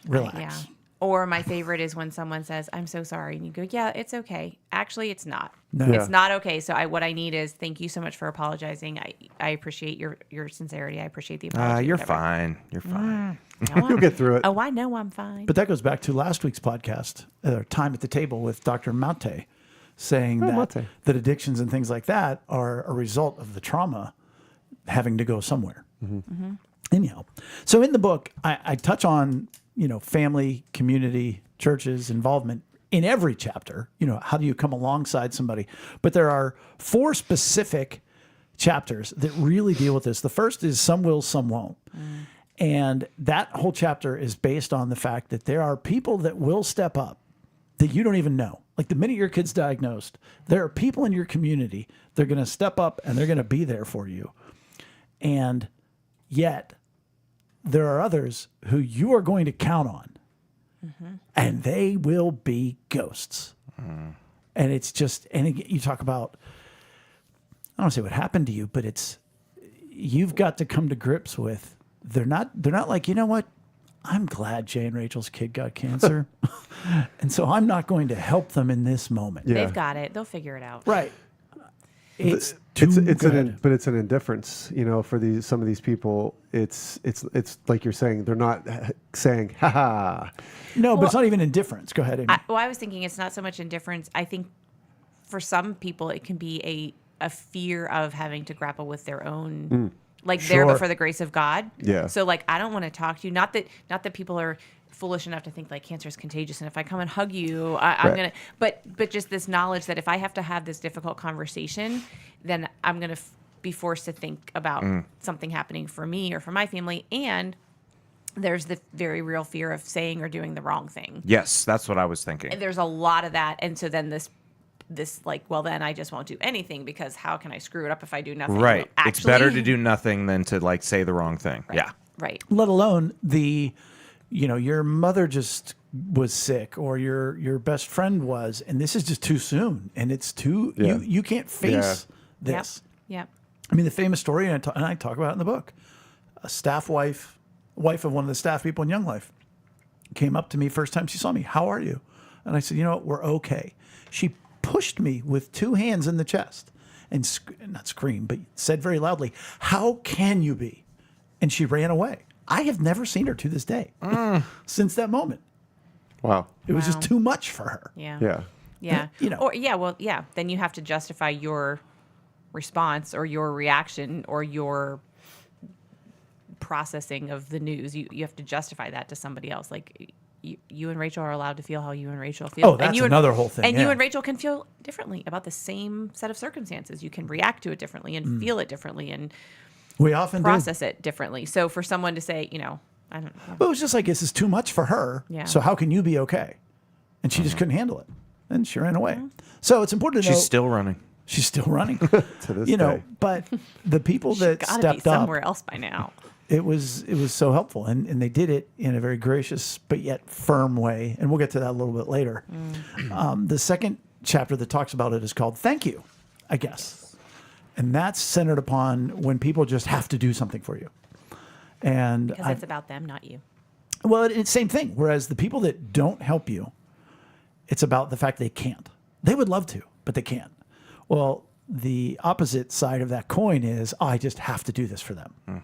Relax. yeah. Or my favorite is when someone says, "I'm so sorry," and you go, "Yeah, it's okay." Actually, it's not. No. Yeah. It's not okay. So what I need is thank you so much for apologizing. I appreciate your sincerity. I appreciate the apology. You're whatever. fine. You're fine. No, You'll get through it. Oh, I know I'm fine. But that goes back to last week's podcast, Time at the Table with Dr. Mate, saying that Mate. addictions and things like that are a result of the trauma having to go somewhere. Anyhow, so in the book, I touch on, family, community, churches, involvement in every chapter. How do you come alongside somebody? But there are 4 specific chapters that really deal with this. The first is some will, some won't. And that whole chapter is based on the fact that there are people that will step up that you don't even know. Like the minute your kid's diagnosed, there are people in your community that are going to step up and they're going to be there for you. And yet, there are others who you are going to count on, and they will be ghosts. And it's just, and again, you talk about, I don't want to say what happened to you, but you've got to come to grips with, they're not like, you know what? I'm glad Jay and Rachel's kid got cancer. And so I'm not going to help them in this moment. Yeah. They've got it. They'll figure it out. Right. It's too it's good. but it's an indifference, for some of these people. It's like you're saying, they're not saying ha ha. No, but it's not even indifference. Go ahead, Amy. I was thinking it's not so much indifference. I think for some people it can be a fear of having to grapple with their own there Sure. but for the grace of God. Yeah. So like I don't want to talk to you. Not that people are foolish enough to think like cancer is contagious and if I come and hug you, I'm Right. gonna but just this knowledge that if I have to have this difficult conversation, then I'm gonna be forced to think about something happening for me or for my family, and there's the very real fear of saying or doing the wrong thing. Yes, that's what I was thinking. There's a lot of that, and so then this this like, well, then I just won't do anything because how can I screw it up if I do nothing? Right. Well, It's better to do nothing than to like say the wrong thing. Right, Yeah. Right. Let alone your mother just was sick or your best friend was, and this is just too soon. And it's too, you can't face this. Yep. I mean, the famous story, and I talk about it in the book, a staff wife of one of the staff people in Young Life came up to me first time she saw me. How are you? And I said, you know what? We're okay. She pushed me with two hands in the chest and not screamed, but said very loudly, how can you be? And she ran away. I have never seen her to this day since that moment. Wow. It was just too much for her. Yeah. Yeah. Yeah. Then you have to justify your response or your reaction or your processing of the news. You have to justify that to somebody else. Like you and Rachel are allowed to feel how you and Rachel feel. Oh, that's another whole thing. And yeah. you and Rachel can feel differently about the same set of circumstances. You can react to it differently and feel it differently and we often process it differently. So for someone to say, I don't know. But it was just like, this is too much for her. Yeah. So how can you be okay? And she just couldn't handle it. And she ran away. So it's important to know. She's still running. She's still running. To this day. But the people that Gotta be stepped up, somewhere else by now. it was so helpful. And they did it in a very gracious but yet firm way. And we'll get to that a little bit later. The second chapter that talks about it is called Thank You, I guess. And that's centered upon when people just have to do something for you. And Because it's about them, not you. well, it's same thing. Whereas the people that don't help you, it's about the fact they can't. They would love to, but they can't. Well, the opposite side of that coin is, I just have to do this for them.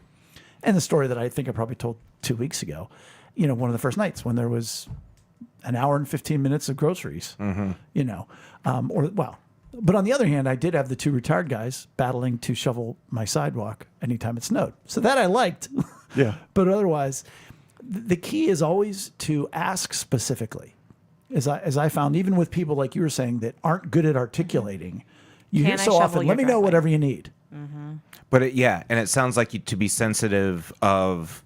And the story that I think I probably told 2 weeks ago, one of the first nights when there was an hour and 15 minutes of groceries, but on the other hand, I did have the two retired guys battling to shovel my sidewalk anytime it snowed. So that I liked. Yeah. But otherwise, the key is always to ask specifically. As I found, even with people like you were saying that aren't good at articulating, you hear Can I so shovel often, your let me know driveway?" whatever you need. But and it sounds like you to be sensitive of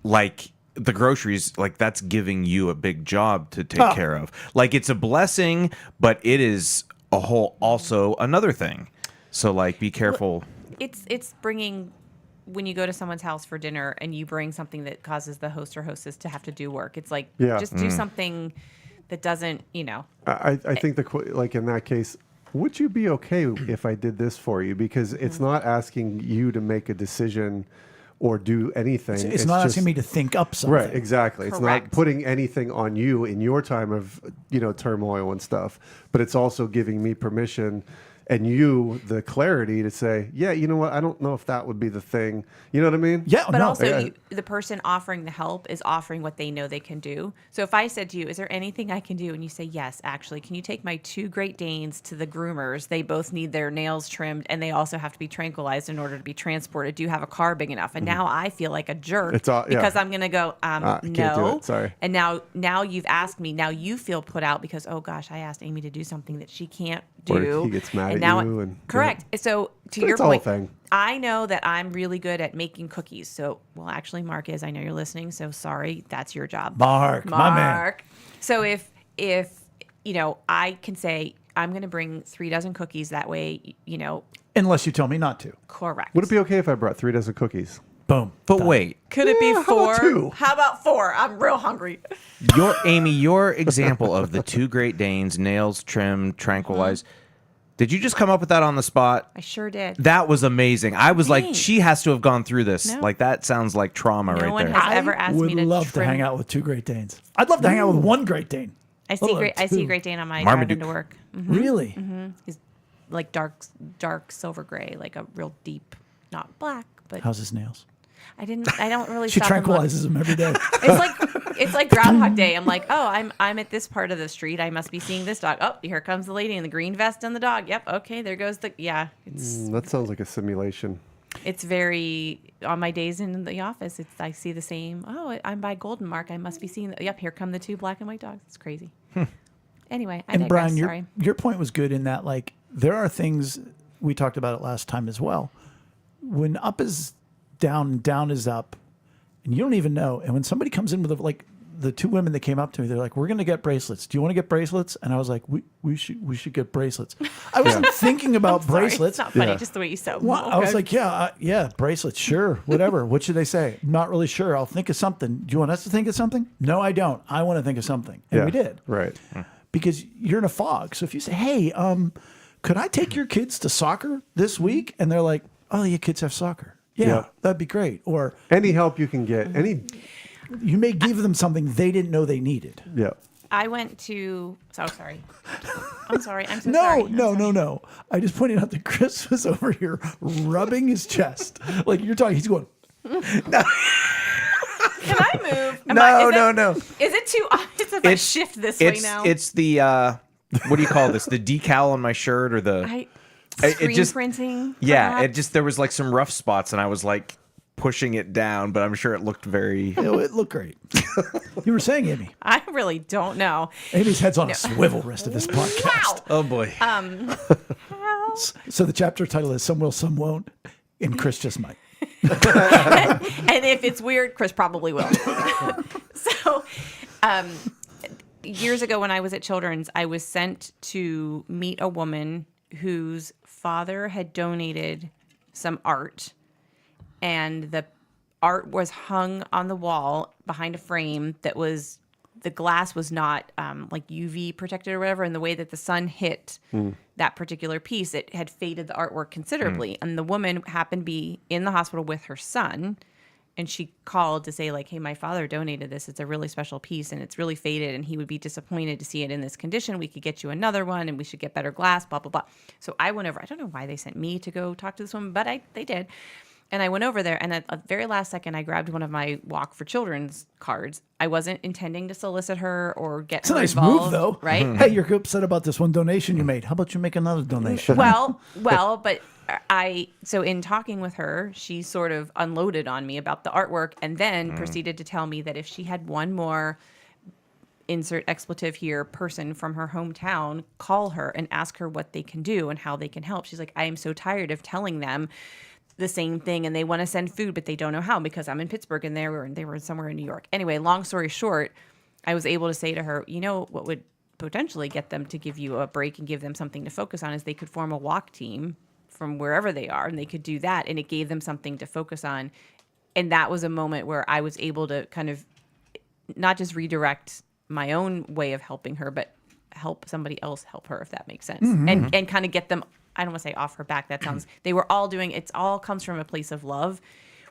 like the groceries, like that's giving you a big job to take care of. Like it's a blessing, but it is also another thing. So like be careful. It's bringing, when you go to someone's house for dinner and you bring something that causes the host or hostess to have to do work. It's like, just do something that doesn't, I think like in that case, would you be okay if I did this for you? Because it's not asking you to make a decision or do anything. It's not just asking me to think up something. Right, exactly. It's not Correct. putting anything on you in your time of, turmoil and stuff, but it's also giving me permission and you the clarity to say, yeah, you know what? I don't know if that would be the thing. You know what I mean? Yeah, But no. also, the person offering the help is offering what they know they can do. So if I said to you, is there anything I can do? And you say, yes, actually, can you take my two Great Danes to the groomers? They both need their nails trimmed, and they also have to be tranquilized in order to be transported. Do you have a car big enough? And now I feel like a jerk because I'm going to go, I can't do no. it, sorry. And now you've asked me. Now you feel put out because, oh, gosh, I asked Amy to do something that she can't do. Or he gets mad at now you and- correct. So to But your it's a whole point, thing. I know that I'm really good at making cookies. So, well, actually, Mark is. I know you're listening. So sorry, that's your job, Mark, my man. So if I can say I'm going to bring 3 dozen cookies, that way, Unless you tell me not to. correct. Would it be okay if I brought 3 dozen cookies? Boom. But wait, Could it be how 4? about 2? How about 4? I'm real hungry. your example of the two Great Danes, nails trimmed, tranquilized. Did you just come up with that on the spot? I sure did. That was amazing. I was like, Thanks. she has to have gone through this. No. Like that sounds like trauma No right one there. has ever asked would me to love trim. to hang out with 2 Great Danes. I'd love to hang out with 1 Great Dane. I see Let alone 2. Great Dane on my Marmaduke. drive into work. Really? He's like dark silver gray, like a real deep, not black, but How's his nails? I don't really. She stop and look. tranquilizes him every day. It's like Groundhog Day. I'm like, oh, I'm at this part of the street. I must be seeing this dog. Oh, here comes the lady in the green vest and the dog. Yep. Okay, there goes the It's That sounds like a simulation. it's very on my days in the office. I see the same. Oh, I'm by Golden Mark. I must be seeing. Yep. Here come the 2 black and white dogs. It's crazy. Anyway, I And digress. Brian, Sorry. your point was good in that, like, there are things, we talked about it last time as well. When up is down and down is up, and you don't even know, and when somebody comes in with the two women that came up to me, they're like, "We're going to get bracelets. Do you want to get bracelets?" And I was like, "We should get bracelets." I wasn't thinking about Sorry, bracelets. It's not funny, Yeah. just the way you said. Well, I was Okay. like, yeah, bracelets, sure, whatever. What should they say? Not really sure. I'll think of something. Do you want us to think of something? No, I don't. I want to think of something. And Yeah. we did. Right. Because you're in a fog. So if you say, hey, could I take your kids to soccer this week? And they're like, oh, your kids have soccer. Yeah, Yeah. that'd be great. Or Any help you can get. Any. you may give them something they didn't know they needed. Yeah. I went to. So sorry. I'm sorry. I'm so No, sorry. no. I just pointed out that Chris was over here rubbing his chest. Like you're talking, he's going, Can I move? No. Is it too obvious if I shift this way now? It's the what do you call this? The decal on my shirt or the Screen printing. yeah. perhaps? It just there was like some rough spots, and I was like pushing it down, but I'm sure it looked very. it looked great. You were saying, Amy. I really don't know. Amy's head's on a swivel rest of this podcast. Wow. Oh boy. So the chapter title is Some Will, Some Won't, and Chris just might. And if it's weird, Chris probably will. So, years ago when I was at Children's, I was sent to meet a woman whose father had donated some art, and the art was hung on the wall behind a frame that was, the glass was not like UV protected or whatever, and the way that the sun hit that particular piece, it had faded the artwork considerably. And the woman happened to be in the hospital with her son, and she called to say like, hey, my father donated this. It's a really special piece and it's really faded and he would be disappointed to see it in this condition. We could get you another one and we should get better glass, blah, blah, blah. So I went over. I don't know why they sent me to go talk to this woman, but they did. And I went over there, and at the very last second, I grabbed one of my Walk for Children's cards. I wasn't intending to solicit her or get It's a her nice involved, move, though. right? Hey, you're upset about this one donation you made. How about you make another donation? Well, but so in talking with her, she sort of unloaded on me about the artwork, and then proceeded to tell me that if she had one more, insert expletive here, person from her hometown, call her and ask her what they can do and how they can help. She's like, I am so tired of telling them the same thing, and they want to send food, but they don't know how because I'm in Pittsburgh and they were somewhere in New York. Anyway, long story short, I was able to say to her, you know, what would potentially get them to give you a break and give them something to focus on is they could form a walk team from wherever they are, and they could do that, and it gave them something to focus on. And that was a moment where I was able to kind of not just redirect my own way of helping her, but help somebody else help her, if that makes sense. And kind of get them, I don't want to say off her back. That sounds, they were all doing, it's all comes from a place of love,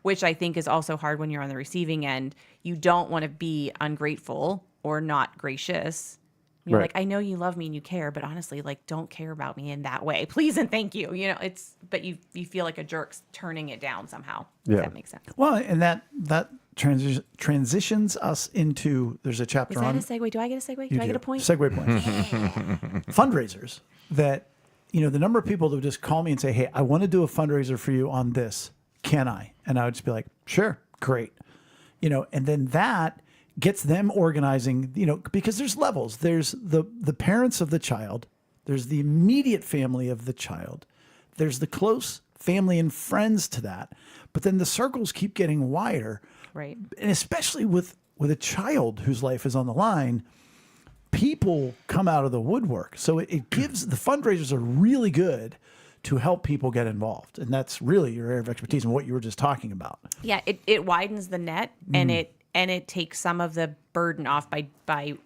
which I think is also hard when you're on the receiving end. You don't want to be ungrateful or not gracious. You're Right. like, I know you love me and you care, but honestly, like, don't care about me in that way. Please and thank you. You know, but you feel like a jerk turning it down somehow. Yeah. If that makes sense. Well, and that transitions us into, there's a chapter Is that on a segue? Do I get a segue? You Do I get do. a point? Segue point. Fundraisers that, the number of people that would just call me and say, hey, I want to do a fundraiser for you on this. Can I? And I would just be like, sure, great. And then that gets them organizing, because there's levels. There's the parents of the child. There's the immediate family of the child. There's the close family and friends to that. But then the circles keep getting wider. Right. And especially with a child whose life is on the line, people come out of the woodwork. So it gives, the fundraisers are really good to help people get involved. And that's really your area of expertise and what you were just talking about. Yeah, it widens the net and it takes some of the burden off by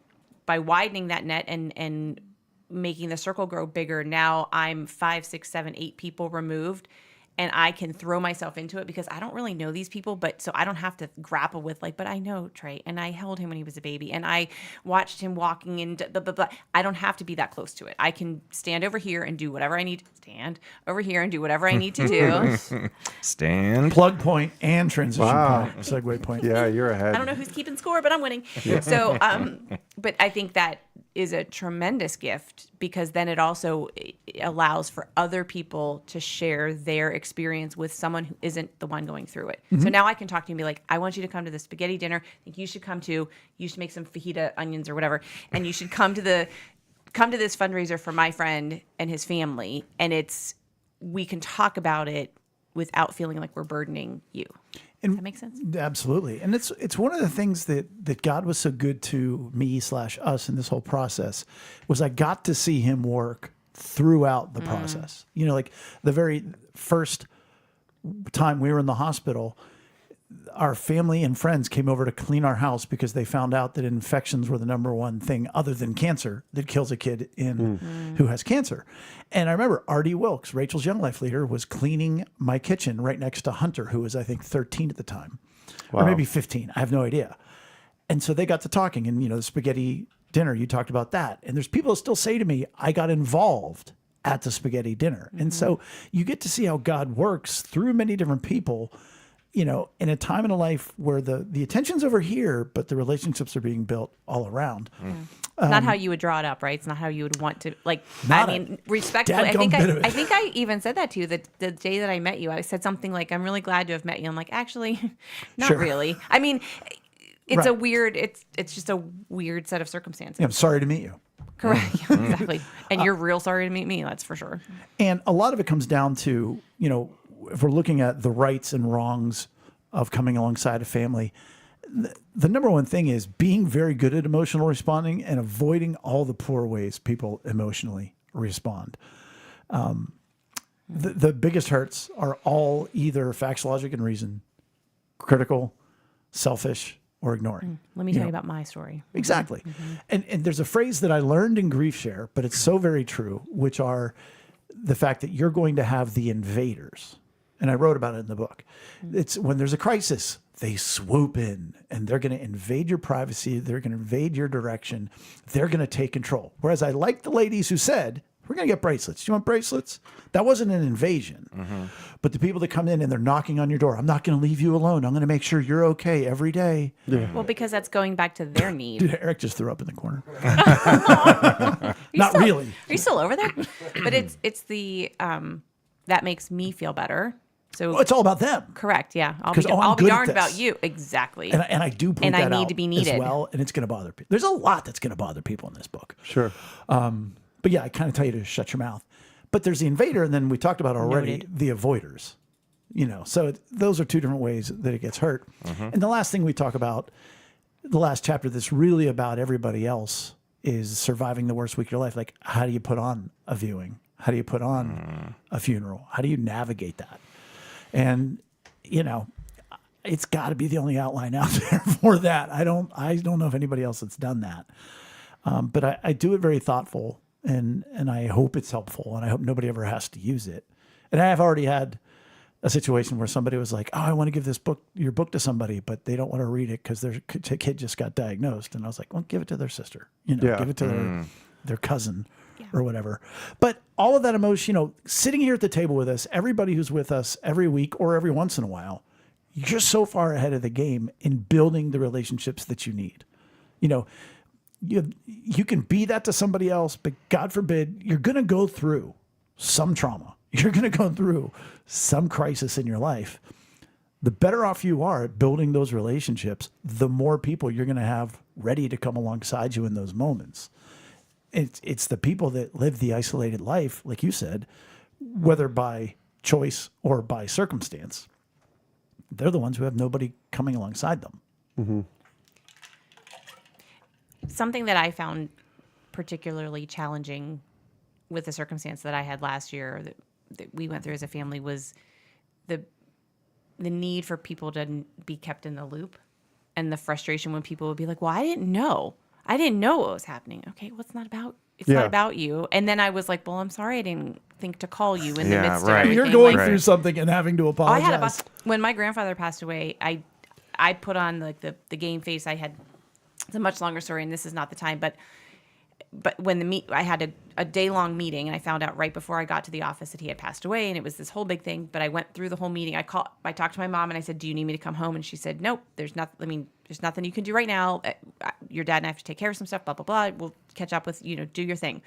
widening that net and making the circle grow bigger. Now I'm 5, 6, 7, 8 people removed, and I can throw myself into it because I don't really know these people, but so I don't have to grapple with but I know Trey, and I held him when he was a baby, and I watched him walking, and blah, blah, blah. I don't have to be that close to it. I can stand over here and do whatever I need to do. Stand. Plug point and transition Wow. point, segue point. Yeah, you're ahead. I don't know who's keeping score, but I'm winning. So, but I think that is a tremendous gift because then it also allows for other people to share their experience with someone who isn't the one going through it. So now I can talk to you and be like, I want you to come to the spaghetti dinner. I think you should come to. You should make some fajita onions or whatever, and you should come to this fundraiser for my friend and his family. And we can talk about it without feeling like we're burdening you. Does that make sense? Absolutely. And it's one of the things that God was so good to me/us in this whole process was I got to see him work throughout the process. You know, like the very first time we were in the hospital, our family and friends came over to clean our house because they found out that infections were the number one thing other than cancer that kills a kid who has cancer. And I remember Artie Wilkes, Rachel's Young Life leader, was cleaning my kitchen right next to Hunter, who was, I think, 13 at the time, or maybe 15. I have no idea. And so they got to talking, and, the spaghetti dinner, you talked about that. And there's people that still say to me, I got involved at the spaghetti dinner. And so you get to see how God works through many different people, in a time in a life where the attention's over here, but the relationships are being built all around. It's not how you would draw it up, right? It's not how you would want to, respectfully. I think I even said that to you the day that I met you. I said something like, I'm really glad to have met you. I'm like, actually, not really. I mean, it's it's just a weird set of circumstances. I'm sorry to meet you. Correct. Yeah, exactly. And you're real sorry to meet me. That's for sure. And a lot of it comes down to, if we're looking at the rights and wrongs of coming alongside a family, the number one thing is being very good at emotional responding and avoiding all the poor ways people emotionally respond. The biggest hurts are all either facts, logic, and reason, critical, selfish, or ignoring. Let me tell you about my story. Exactly. And there's a phrase that I learned in Grief Share, but it's so very true, which are the fact that you're going to have the invaders. And I wrote about it in the book. It's when there's a crisis, they swoop in and they're going to invade your privacy. They're going to invade your direction. They're going to take control. Whereas I like the ladies who said, we're going to get bracelets. Do you want bracelets? That wasn't an invasion. But the people that come in and they're knocking on your door, I'm not going to leave you alone. I'm going to make sure you're okay every day. Yeah. Well, because that's going back to their need. Dude, Eric just threw up in the corner. Not really. Are you still over there? But it's the, that makes me feel better. So well, it's all about them. Correct. Yeah. I'll be darned about you. Exactly. And I do point that out. And I need to be needed as well. And it's going to bother people. There's a lot that's going to bother people in this book. Sure. But yeah, I kind of tell you to shut your mouth. But there's the invader, and then we talked about already the avoiders. So those are two different ways that it gets hurt. And the last thing we talk about, the last chapter that's really about everybody else, is surviving the worst week of your life. Like, how do you put on a viewing? How do you put on a funeral? How do you navigate that? And, it's got to be the only outline out there for that. I don't know of anybody else that's done that. But I do it very thoughtful, and I hope it's helpful, and I hope nobody ever has to use it. And I have already had a situation where somebody was like, oh, I want to give your book to somebody, but they don't want to read it because their kid just got diagnosed. And I was like, well, give it to their sister, give it to their cousin or whatever. But all of that emotion, sitting here at the table with us, everybody who's with us every week or every once in a while, you're so far ahead of the game in building the relationships that you need. You can be that to somebody else, but God forbid, you're going to go through some trauma. You're going to go through some crisis in your life. The better off you are at building those relationships, the more people you're going to have ready to come alongside you in those moments. It's the people that live the isolated life, like you said, whether by choice or by circumstance. They're the ones who have nobody coming alongside them. Something that I found particularly challenging with the circumstance that I had last year that we went through as a family was the need for people to be kept in the loop, and the frustration when people would be like, well, I didn't know what was happening. Okay, well, it's not about you. And then I was like, well, I'm sorry I didn't think to call you in the midst of everything. You're going through something and having to apologize. When my grandfather passed away, I put on like the game face. It's a much longer story, and this is not the time, but when I had a day-long meeting, and I found out right before I got to the office that he had passed away, and it was this whole big thing. But I went through the whole meeting. I talked to my mom, and I said, do you need me to come home? And she said, nope, there's nothing you can do right now. Your dad and I have to take care of some stuff, blah, blah, blah. We'll catch up with, do your thing.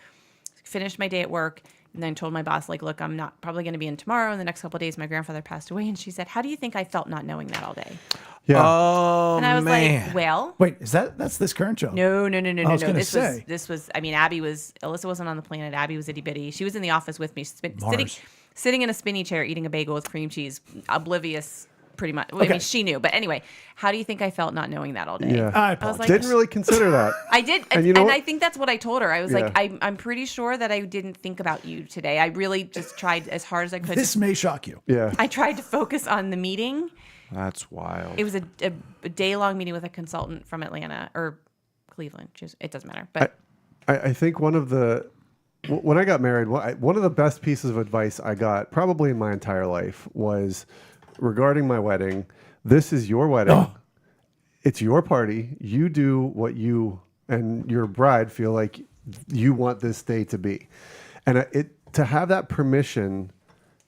Finished my day at work, and then told my boss, like, look, I'm not probably going to be in tomorrow. In the next couple of days, my grandfather passed away. And she said, how do you think I felt not knowing that all day? Yeah. Oh, And I was man. like, well, Wait, that's this current show? no. I was gonna This say. was, I mean, Alyssa wasn't on the planet. Abby was itty bitty. She was in the office with me, Mars. sitting in a spinny chair, eating a bagel with cream cheese, oblivious pretty much. I mean, she knew. But anyway, how do you think I felt not knowing that all day? Yeah. I I was apologize. like, Didn't really consider that. I did, And you know what? I think that's what I told her. I was Yeah. like, I'm pretty sure that I didn't think about you today. I really just tried as hard as I could. This may shock you. Yeah. I tried to focus on the meeting. That's wild. It was a day-long meeting with a consultant from Atlanta or Cleveland. It doesn't matter. But I think when I got married, one of the best pieces of advice I got probably in my entire life was regarding my wedding. This is your wedding. Oh. It's your party. You do what you and your bride feel like you want this day to be. And to have that permission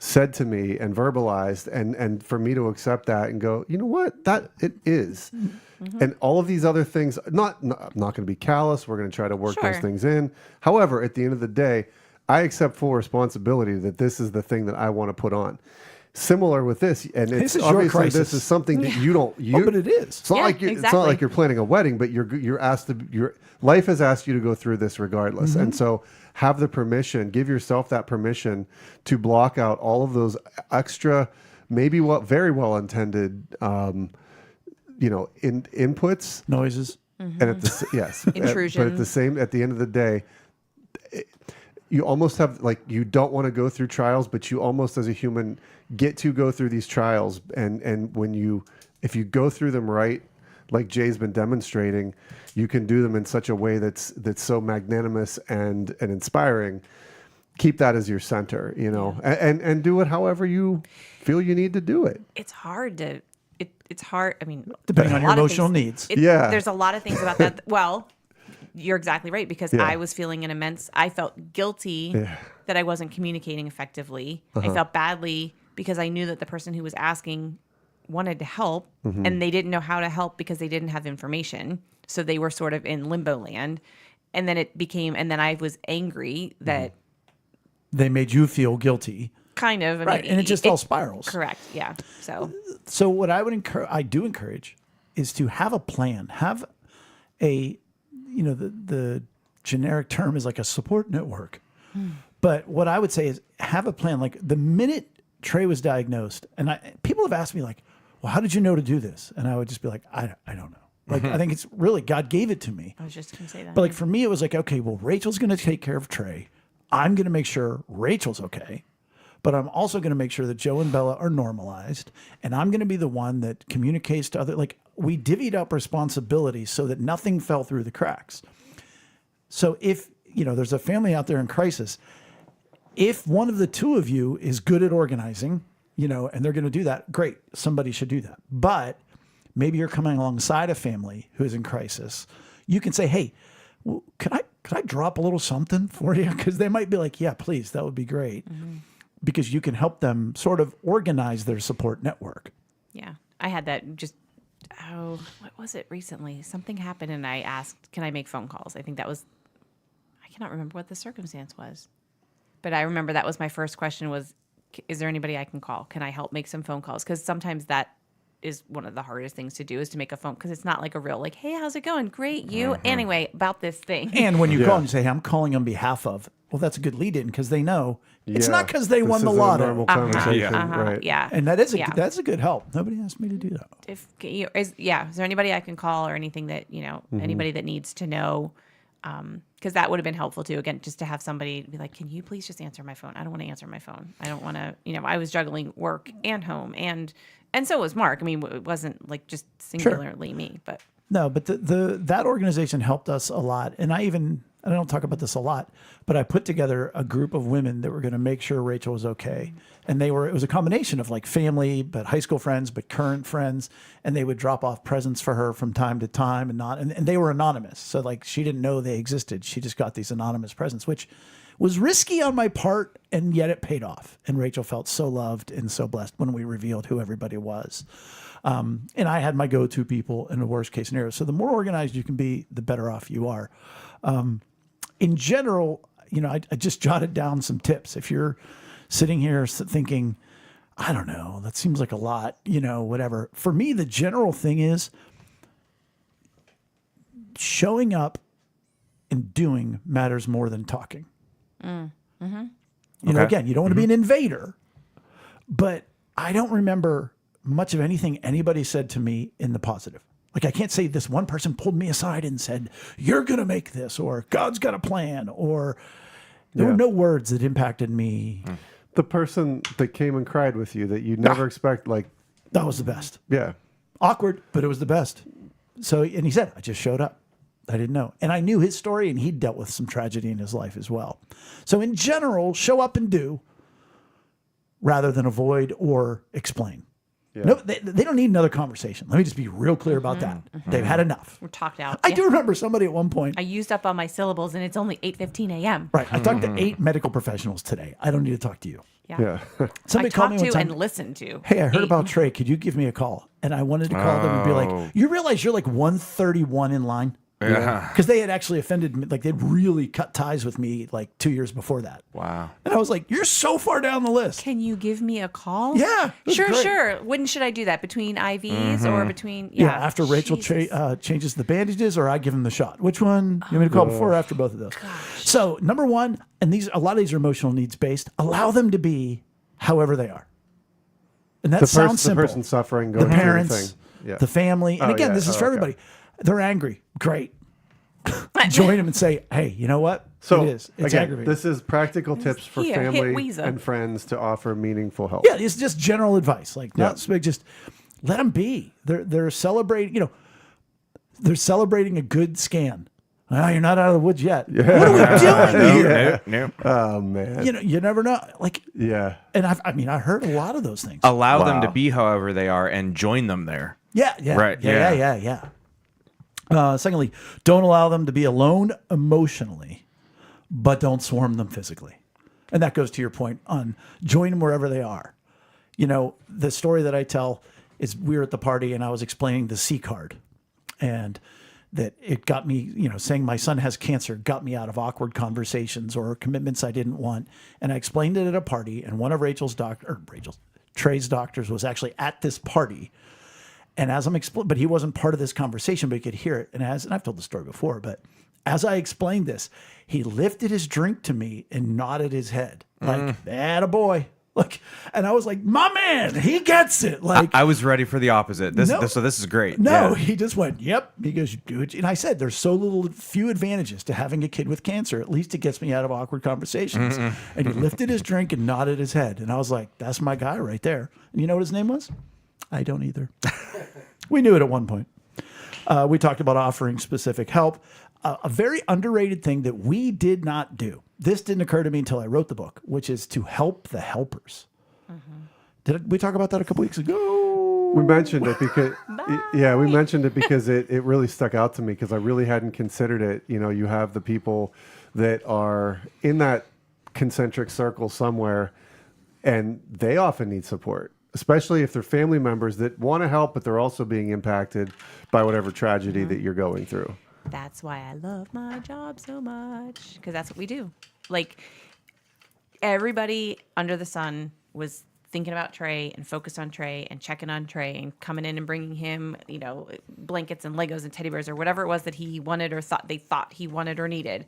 said to me and verbalized and for me to accept that and go, you know what, that it is. And all of these other things, I'm not going to be callous. We're going to try to work those Sure. things in. However, at the end of the day, I accept full responsibility that this is the thing that I want to put on. Similar with this, and it's This is your obviously crisis. this is something that you don't. Oh, but it is. It's not Yeah, like it's not exactly. like you're planning a wedding, but you're asked to. Your life has asked you to go through this regardless, and so have the permission. Give yourself that permission to block out all of those extra, maybe very well intended, inputs. Noises. And at the yes, but at Intrusions. at the end of the day, you almost have like you don't want to go through trials, but you almost as a human get to go through these trials, and if you go through them right, like Jay's been demonstrating, you can do them in such a way that's so magnanimous and inspiring. Keep that as your center, and do it however you feel you need to do it. it's hard to. It's hard. I mean, Depending there's on a your lot of emotional things- needs. Yeah. There's a lot of things about that. Well, you're exactly right because Yeah. I was feeling I felt guilty that I wasn't communicating effectively. I felt badly because I knew that the person who was asking wanted to help and they didn't know how to help because they didn't have information. So they were sort of in limbo land. And then and then I was angry that They made you feel guilty. kind of, I Right. mean, And it just all spirals. Correct. Yeah. So what I would encourage is to have a plan, have the generic term is like a support network. But what I would say is have a plan. Like the minute Trey was diagnosed, and people have asked me like, well, how did you know to do this? And I would just be like, I don't know. Like, I think it's really, God gave it to me. I was just going to say that. But like for me, it was like, okay, well, Rachel's going to take care of Trey. I'm going to make sure Rachel's okay. But I'm also going to make sure that Joe and Bella are normalized. And I'm going to be the one that communicates to other, like we divvied up responsibilities so that nothing fell through the cracks. So if, there's a family out there in crisis, if one of the two of you is good at organizing, and they're going to do that, great. Somebody should do that. But maybe you're coming alongside a family who is in crisis. You can say, hey, could I drop a little something for you? Because they might be like, yeah, please, that would be great. Because you can help them sort of organize their support network. Yeah. I had that what was it recently? Something happened and I asked, can I make phone calls? I think I cannot remember what the circumstance was. But I remember that was my first question was, is there anybody I can call? Can I help make some phone calls? Because sometimes that is one of the hardest things to do is to make a phone because it's not like a real like, hey, how's it going? Great, you. Anyway, about this thing. And when you call and you say, hey, I'm calling on behalf of, well, that's a good lead in because they know it's Yeah. not because they This won the is a lotto. normal conversation, right? Yeah. And that is Yeah. that's a good help. Nobody asked me to do that. Is there anybody I can call or anything that anybody that needs to know? Because that would have been helpful too. Again, just to have somebody be like, "Can you please just answer my phone? I don't want to answer my phone. I don't want to." I was juggling work and home, and so was Mark. I mean, it wasn't like just singularly me, but No, but that organization helped us a lot. And I don't talk about this a lot, but I put together a group of women that were going to make sure Rachel was okay. And it was a combination of like family, but high school friends, but current friends. And they would drop off presents for her from time to time and they were anonymous. So like she didn't know they existed. She just got these anonymous presents, which was risky on my part. And yet it paid off. And Rachel felt so loved and so blessed when we revealed who everybody was. And I had my go-to people in the worst case scenario. So the more organized you can be, the better off you are. In general, I just jotted down some tips. If you're sitting here thinking, I don't know. That seems like a lot, whatever. For me, the general thing is showing up and doing matters more than talking. Again, you don't want to be an invader, but I don't remember much of anything anybody said to me in the positive. Like, I can't say this one person pulled me aside and said, you're going to make this, or God's got a plan, or there were no words that impacted me. The person that came and cried with you that you never expect, like, That was the best. yeah. Awkward, but it was the best. So, and he said, I just showed up. I didn't know. And I knew his story, and he'd dealt with some tragedy in his life as well. So in general, show up and do rather than avoid or explain. Yeah. No, they don't need another conversation. Let me just be real clear about that. They've had enough. We're talked out. I do remember somebody at one point. I used up all my syllables, and it's only 8:15 a.m. Right. I talked to 8 medical professionals today. I don't need to talk to you. Yeah. Somebody I called me talked one to time. and listened to. Hey, I heard 8. about Trey. Could you give me a call? And I wanted to call them and be like, you realize you're like 131 in line? Yeah. Because they had actually offended me. Like, they'd really cut ties with me like 2 years before that. Wow. And I was like, you're so far down the list. Can you give me a call? Yeah, it was Sure, great. sure. When should I do that? Between IVs or between? Yeah, Yeah, after Rachel Jesus. changes the bandages, or I give him the shot. Which one? You want me to call before or after both of those? So, number one, and a lot of these are emotional needs based, allow them to be however they are. And that sounds The simple. person suffering, The going through the parents, thing. Yeah. the family. And Oh, again, yeah. this is for Okay. everybody. They're angry. Great. Join them and say, hey, you know what? So it is. It's again, aggravating. this is practical tips for Here, hit family Weezer. and friends to offer meaningful help. Yeah, it's just general advice. Like, not so big, just let them be. They're celebrating, they're celebrating a good scan. Oh, you're not out of the woods yet. What are we doing here? No. Oh man. You never know. Like, Yeah. and I heard a lot of those things. Allow them to Wow. be however they are and join them there. Yeah. Right, Yeah. Secondly, don't allow them to be alone emotionally, but don't swarm them physically. And that goes to your point on join them wherever they are. The story that I tell is we were at the party and I was explaining the C card, and that it got me, saying my son has cancer got me out of awkward conversations or commitments I didn't want. And I explained it at a party, and one of Trey's doctors was actually at this party. And as I'm but he wasn't part of this conversation, but he could hear it. And I've told the story before, but as I explained this, he lifted his drink to me and nodded his head like, attaboy. Like, and I was like, my man, he gets it. Like, I was ready for the opposite. So this is great. no, Yeah. he just went, yep. He goes, do it. And I said, there's few advantages to having a kid with cancer. At least it gets me out of awkward conversations. And he lifted his drink and nodded his head. And I was like, that's my guy right there. And you know what his name was? I don't either. We knew it at one point. We talked about offering specific help. A very underrated thing that we did not do. This didn't occur to me until I wrote the book, which is to help the helpers. Did we talk about that a couple weeks ago? We mentioned it because it really stuck out to me because I really hadn't considered it. You have the people that are in that concentric circle somewhere, and they often need support, especially if they're family members that want to help, but they're also being impacted by whatever tragedy that you're going through. That's why I love my job so much, because that's what we do. Like, everybody under the sun was thinking about Trey and focused on Trey and checking on Trey and coming in and bringing him, blankets and Legos and teddy bears or whatever it was that he wanted or thought he wanted or needed.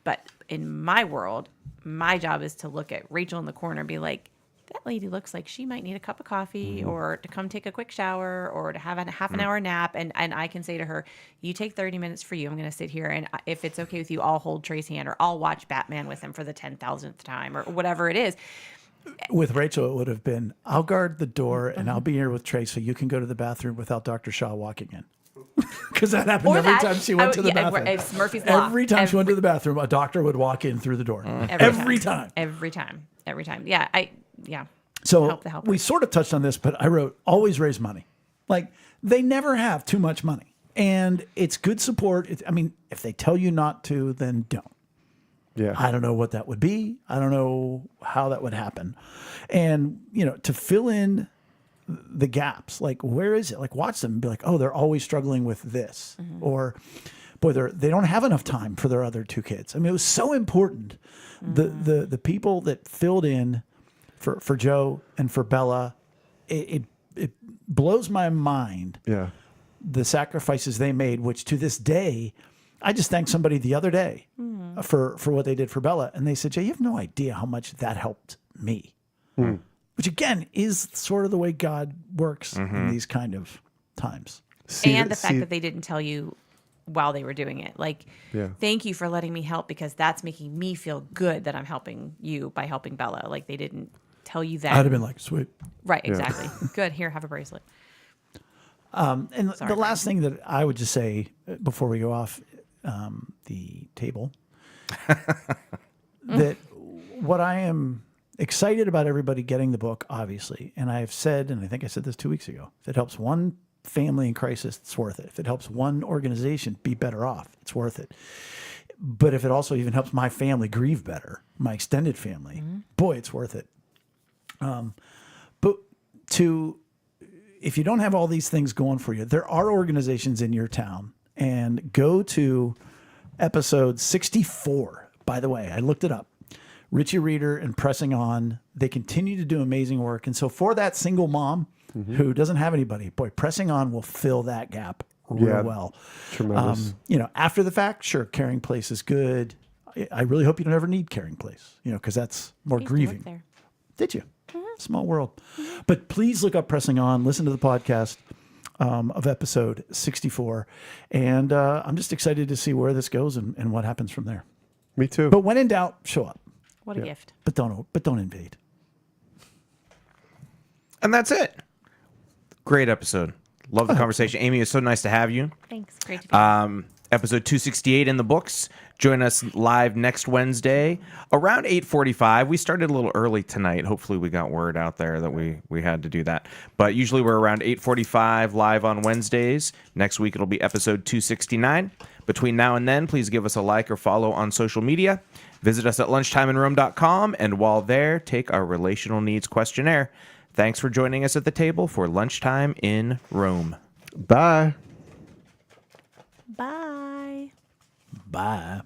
But in my world, my job is to look at Rachel in the corner and be like, that lady looks like she might need a cup of coffee or to come take a quick shower or to have a half an hour nap. And I can say to her, you take 30 minutes for you. I'm going to sit here. And if it's okay with you, I'll hold Trey's hand or I'll watch Batman with him for the 10,000th time or whatever it is. With Rachel, it would have been, I'll guard the door and I'll be here with Trey so you can go to the bathroom without Dr. Shaw walking in. Because that happened Or every that- time she went to the yeah, bathroom. it's Murphy's Law. Every time she went to the bathroom, a doctor would walk in through the door. Every time. Every time. Yeah. So Help the helpers. we sort of touched on this, but I wrote, always raise money. Like, they never have too much money. And it's good support. If they tell you not to, then don't. Yeah. I don't know what that would be. I don't know how that would happen. And, to fill in the gaps, like, where is it? Like, watch them and be like, oh, they're always struggling with this. Or, boy, they don't have enough time for their other two kids. It was so important. The people that filled in for Joe and for Bella. It blows my mind Yeah. the sacrifices they made, which to this day, I just thanked somebody the other day for what they did for Bella. And they said, Jay, you have no idea how much that helped me. Which again is sort of the way God works in these kind of times. And the fact that they didn't tell you while they were doing it. Like, Yeah. thank you for letting me help because that's making me feel good that I'm helping you by helping Bella. Like, they didn't tell you that. I'd have been like, sweet. Right, exactly. Good. Here, have a bracelet. And Sorry, the last thing that I would just say before we go off the table, that what I am excited about everybody getting the book, obviously, and I've said, and I think I said this 2 weeks ago, if it helps one family in crisis, it's worth it. If it helps one organization be better off, it's worth it. But if it also even helps my family grieve better, my extended family, boy, it's worth it. But if you don't have all these things going for you, there are organizations in your town, and go to episode 64. By the way, I looked it up. Richie Reeder and Pressing On, they continue to do amazing work. And so for that single mom who doesn't have anybody, boy, Pressing On will fill that gap real well. Tremendous. After the fact, sure, Caring Place is good. I really hope you don't ever need Caring Place, because that's more I used to work grieving. there. Did you? Small world. But please look up Pressing On, listen to the podcast of episode 64. And I'm just excited to see where this goes and what happens from there. Me too. But when in doubt, show up. What a gift. But don't invade. And that's it. Great episode. Love the conversation. Amy, it's so nice to have you. Thanks. Great to be here. Episode 268 in the books. Join us live next Wednesday around 8:45. We started a little early tonight. Hopefully we got word out there that we had to do that. But usually we're around 8:45 live on Wednesdays. Next week it'll be episode 269. Between now and then, please give us a like or follow on social media. Visit us at lunchtimeinrome.com, and while there, take our relational needs questionnaire. Thanks for joining us at the table for Lunchtime in Rome. Bye. Bye. Bye.